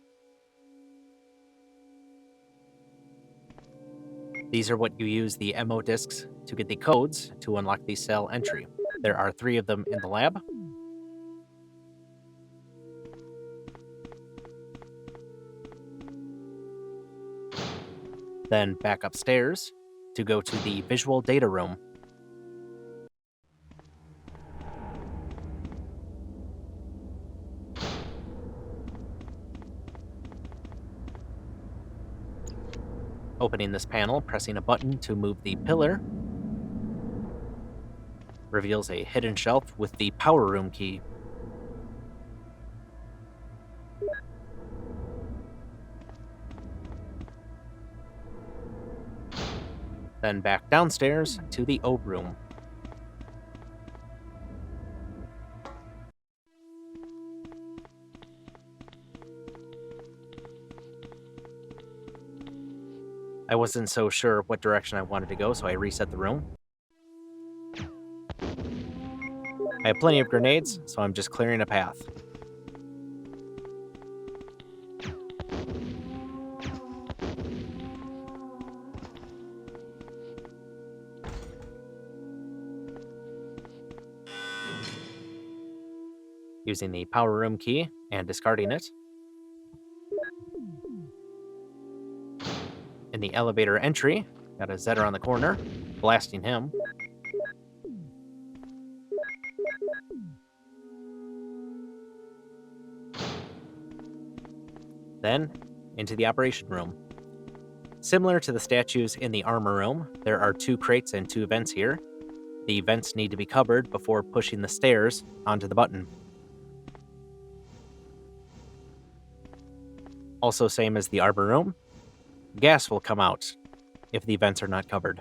These are what you use the MO discs to get the codes to unlock the cell entry. There are 3 of them in the lab. Then back upstairs to go to the visual data room. Opening this panel, pressing a button to move the pillar reveals a hidden shelf with the power room key. Then back downstairs to the O room. I wasn't so sure what direction I wanted to go, so I reset the room. I have plenty of grenades, so I'm just clearing a path. Using the power room key and discarding it. In the elevator entry, got a Zedder on the corner, blasting him. Then, into the operation room. Similar to the statues in the armor room, there are 2 crates and 2 vents here. The vents need to be covered before pushing the stairs onto the button. Also same as the armor room, gas will come out if the vents are not covered.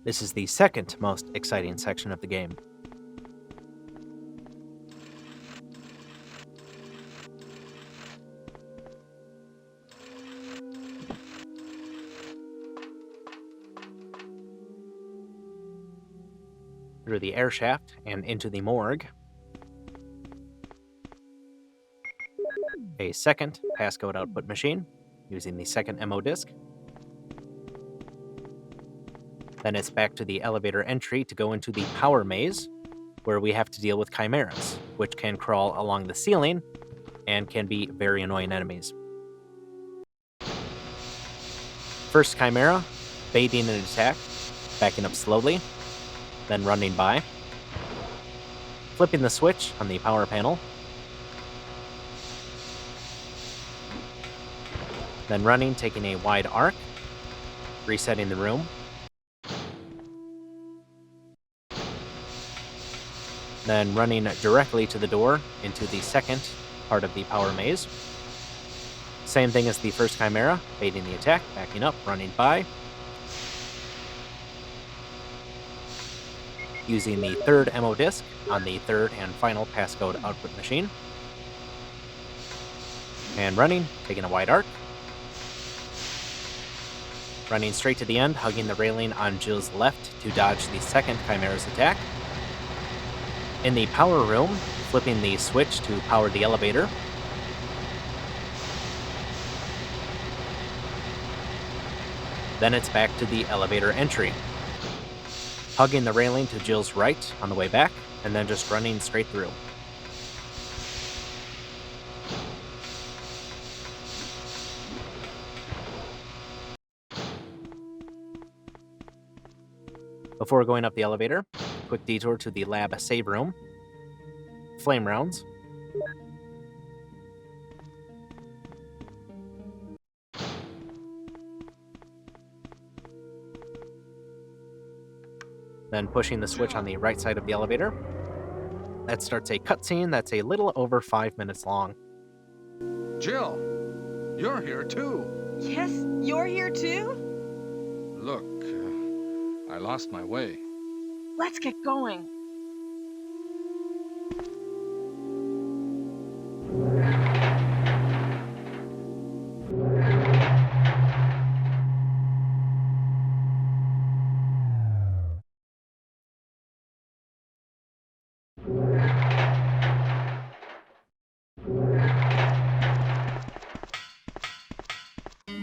This is the second most exciting section of the game. Through the air shaft and into the morgue. A second passcode output machine using the second MO disc. Then it's back to the elevator entry to go into the power maze, where we have to deal with chimeras, which can crawl along the ceiling and can be very annoying enemies. First chimera, baiting an attack, backing up slowly, then running by, flipping the switch on the power panel, then running, taking a wide arc, resetting the room, then running directly to the door into the second part of the power maze, Same thing as the first Chimera, baiting the attack, backing up, running by. Using the third MO disc on the third and final passcode output machine. And running, taking a wide arc. Running straight to the end, hugging the railing on Jill's left to dodge the second Chimera's attack. In the power room, flipping the switch to power the elevator. Then it's back to the elevator entry. Hugging the railing to Jill's right on the way back, and then just running straight through. Before going up the elevator, quick detour to the lab save room. Flame rounds. Then pushing the switch on the right side of the elevator. That starts a cutscene that's a little over 5 minutes long. Jill, you're here too. Yes, you're here too? Look, I lost my way. Let's get going.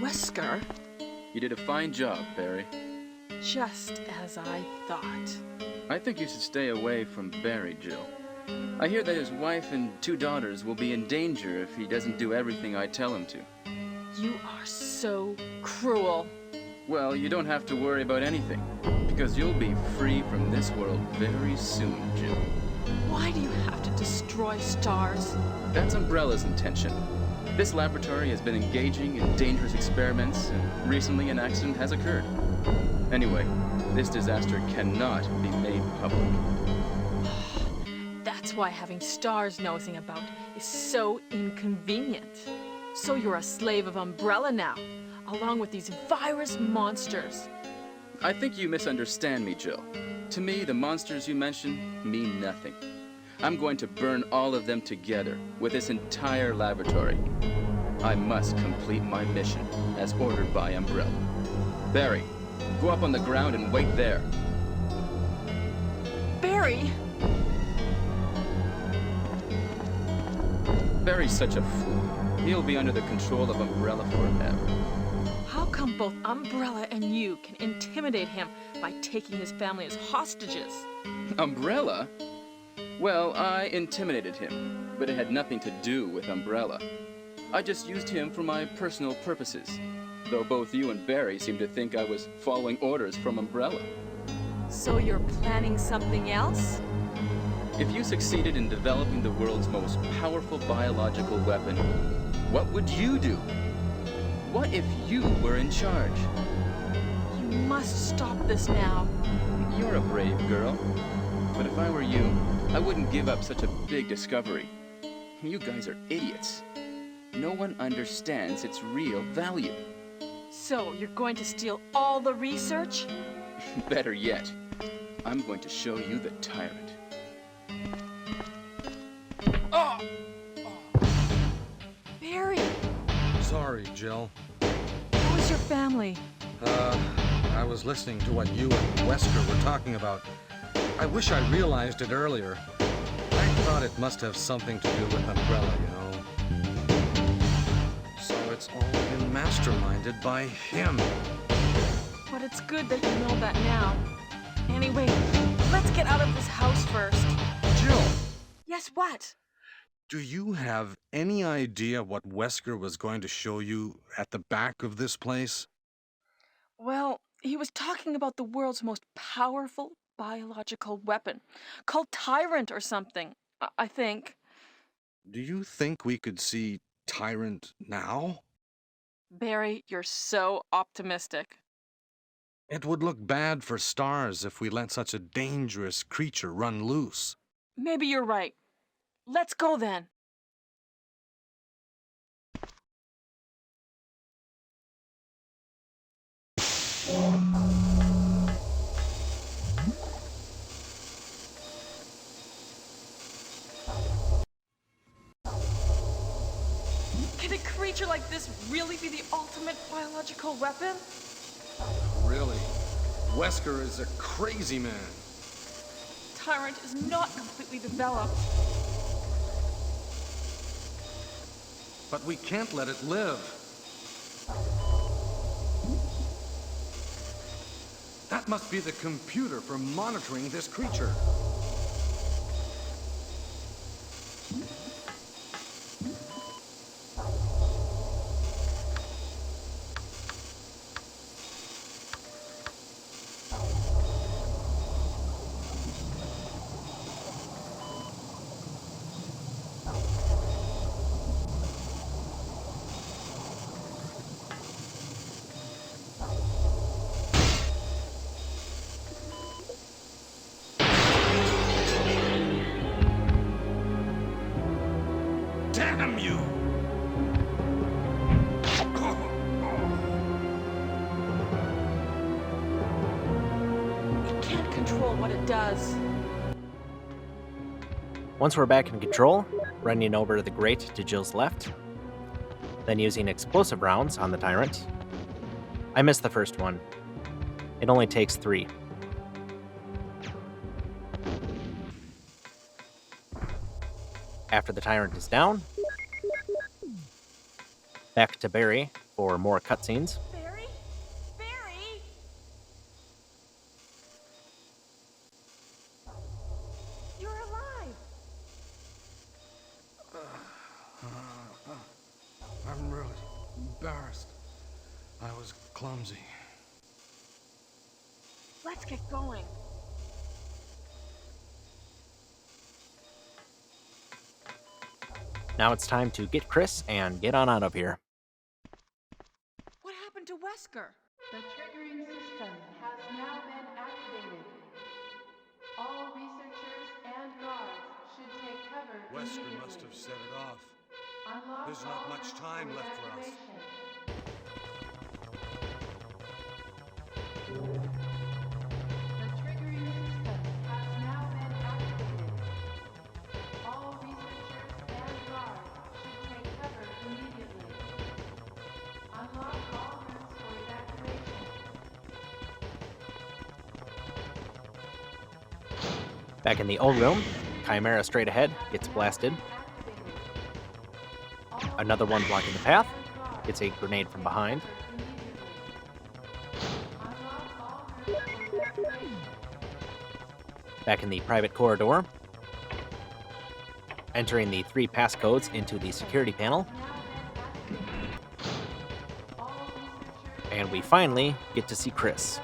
Wesker, You did a fine job, Barry. just as I thought. I think you should stay away from Barry, Jill. I hear that his wife and 2 daughters will be in danger if he doesn't do everything I tell him to. You are so cruel. Well, you don't have to worry about anything, because you'll be free from this world very soon, Jill. Why do you have to destroy stars? That's Umbrella's intention. This laboratory has been engaging in dangerous experiments, and recently an accident has occurred. Anyway, this disaster cannot be made public. That's why having stars nosing about is so inconvenient. So you're a slave of Umbrella now, along with these virus monsters. I think you misunderstand me, Jill. To me, the monsters you mention mean nothing. I'm going to burn all of them together with this entire laboratory. I must complete my mission as ordered by Umbrella. Barry, go up on the ground and wait there. Barry! Barry's such a fool. He'll be under the control of Umbrella forever. How come both Umbrella and you can intimidate him by taking his family as hostages? Umbrella? Well, I intimidated him, but it had nothing to do with Umbrella. I just used him for my personal purposes, though both you and Barry seem to think I was following orders from Umbrella. So you're planning something else? If you succeeded in developing the world's most powerful biological weapon, what would you do? What if you were in charge? You must stop this now. You're a brave girl, but if I were you, I wouldn't give up such a big discovery. You guys are idiots. No one understands its real value. So you're going to steal all the research? Better yet, I'm going to show you the Tyrant. Oh! Barry, Sorry, Jill. how is your family? I was listening to what you and Wesker were talking about. I wish I realized it earlier. I thought it must have something to do with Umbrella, you know. So it's all been masterminded by him. But it's good that you know that now. Anyway, let's get out of this house first. Jill, Yes, what? do you have any idea what Wesker was going to show you at the back of this place? Well, he was talking about the world's most powerful biological weapon, called Tyrant or something, I think. Do you think we could see Tyrant now? Barry, you're so optimistic. It would look bad for stars if we let such a dangerous creature run loose. Maybe you're right. Let's go then. Can a creature like this really be the ultimate biological weapon? Really? Wesker is a crazy man. Tyrant is not completely developed. But we can't let it live. That must be the computer for monitoring this creature. Damn you! It can't control what it does. Once we're back in control, running over the grate to Jill's left, then using explosive rounds on the Tyrant. I missed the first one. It only takes 3. After the Tyrant is down, back to Barry for more cutscenes. Barry? Barry? You're alive! I'm really embarrassed. I was clumsy. Let's get going. Now it's time to get Chris and get on out of here. What happened to Wesker? The triggering system has now been activated. All researchers and guards should take cover Wesker immediately. must have set it off. Unlock There's not all much rooms time for left for us. evacuation. The triggering system has now been activated. All researchers and guards should take cover immediately. Unlock all rooms for evacuation. Back in the old room, Chimera straight ahead gets blasted. Another one blocking the path gets a grenade from behind. Back in the private corridor, entering the 3 passcodes into the security panel. And we finally get to see Chris.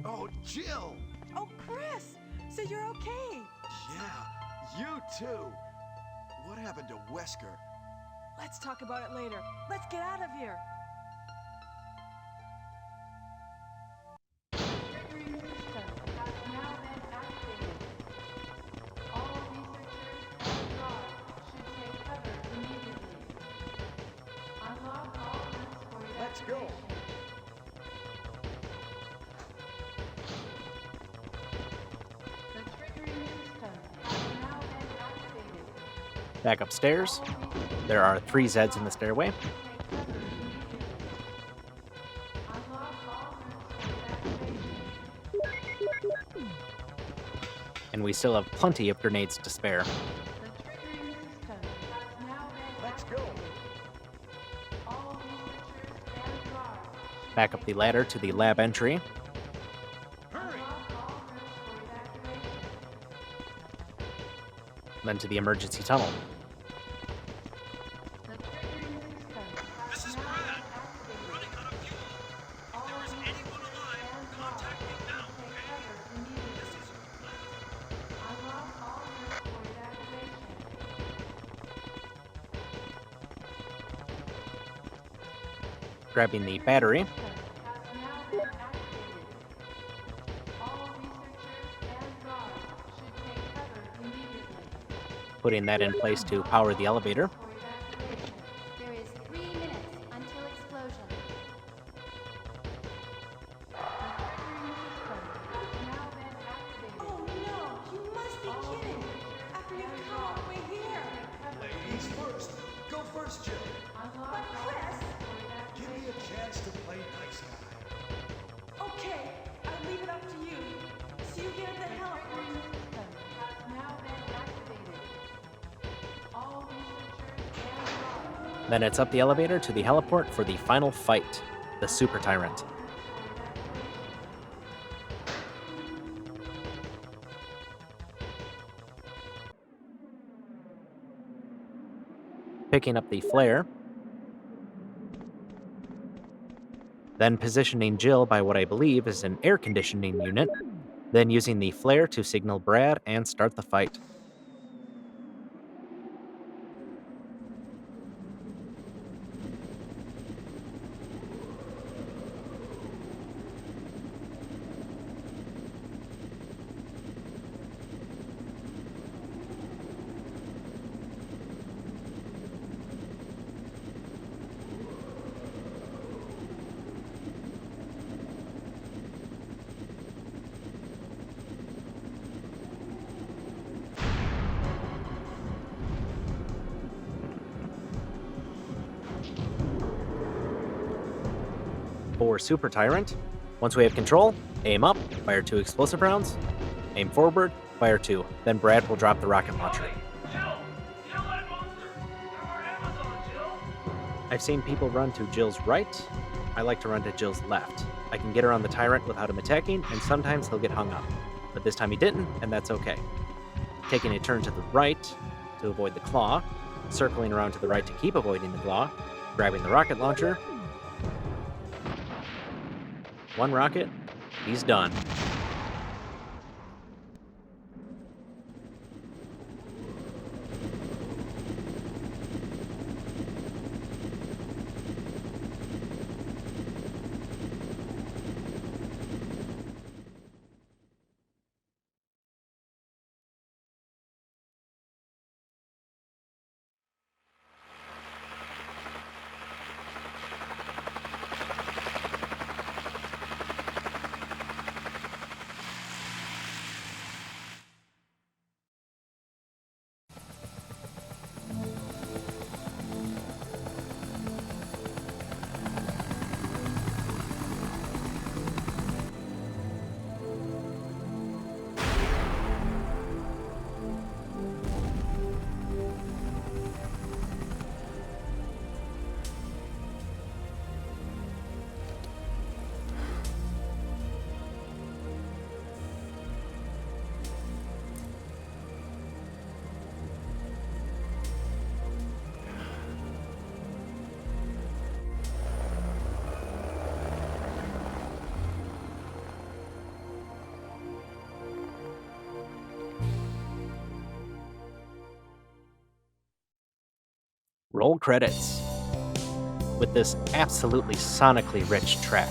Oh, Jill! Oh, Chris! So you're okay! Yeah, you too! What happened to Wesker? Let's talk about it later. Let's get out of here. Triggering system has now been activated. All researchers and guards should take cover immediately. Unlock all rooms for evacuation. Let's go. The triggering system has now been activated. Back upstairs, there are 3 Zeds in the stairway. Take cover immediately. Unlock all rooms for evacuation. And we still have plenty of grenades to spare. The triggering system has now been Let's go. activated. All researchers and guards Back up the ladder to the lab entry. Hurry! unlock all rooms for evacuation. Then to the emergency tunnel. The triggering system has This is now Brad. been activated. Running out of fuel. If there is anyone alive, contact me now, Take okay? cover immediately. This is Unlock all rooms for evacuation. Grabbing the battery. System has now been activated. All researchers and guards should take cover immediately. Putting that in place to power the elevator. For evacuation. There is 3 minutes until explosion. The triggering system has now been activated. Oh no! You must be kidding! After you've come all the way here! chance to play nice guy. Okay, I leave it up to you. See you again at the heliport. System has now been activated. All researchers stand by. Then it's up the elevator to the heliport for the final fight, the Super Tyrant. Picking up the flare, then positioning Jill by what I believe is an air conditioning unit, then using the flare to signal Brad and start the fight. For Super Tyrant, once we have control, aim up, fire 2 explosive rounds, aim forward, fire 2, then Brad will drop the rocket launcher. I've seen people run to Jill's right. I like to run to Jill's left. I can get around the Tyrant without him attacking, and sometimes he'll get hung up. But this time he didn't, and that's okay. Taking a turn to the right to avoid the claw, circling around to the right to keep avoiding the claw, grabbing the rocket launcher. One rocket, he's done. Roll credits with this absolutely sonically rich track.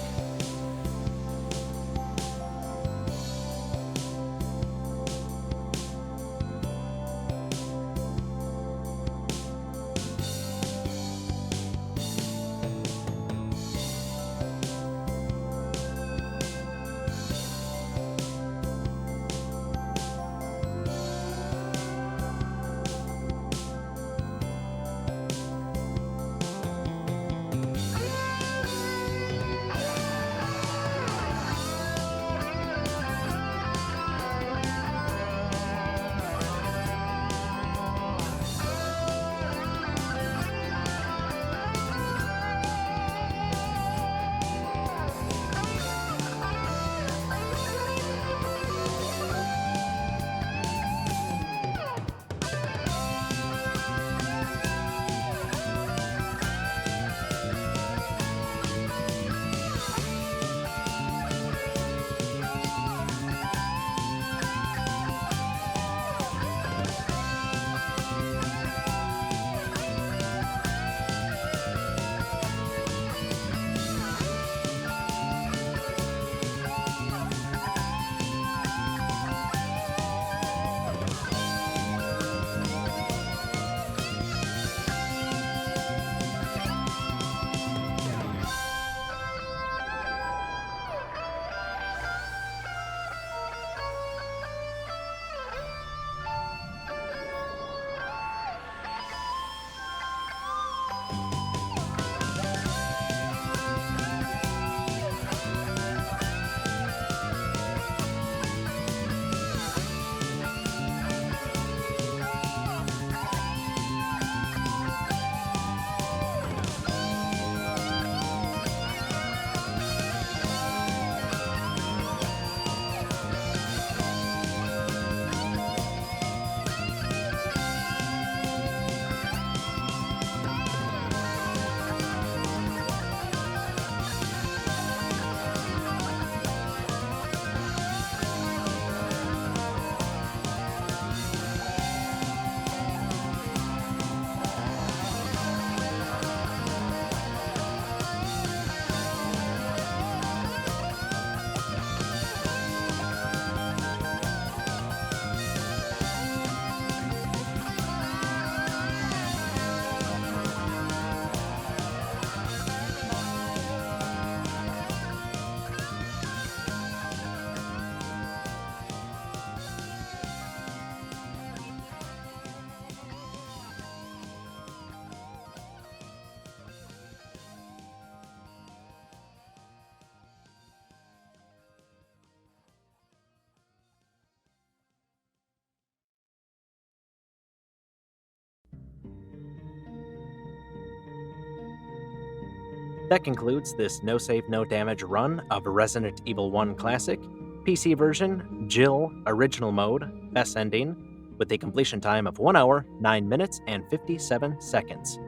That concludes this No Save, No Damage run of Resident Evil 1 Classic, PC version, Jill, Original Mode, Best Ending, with a completion time of 1 hour, 9 minutes, and 57 seconds.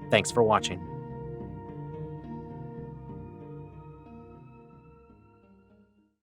Thanks for watching.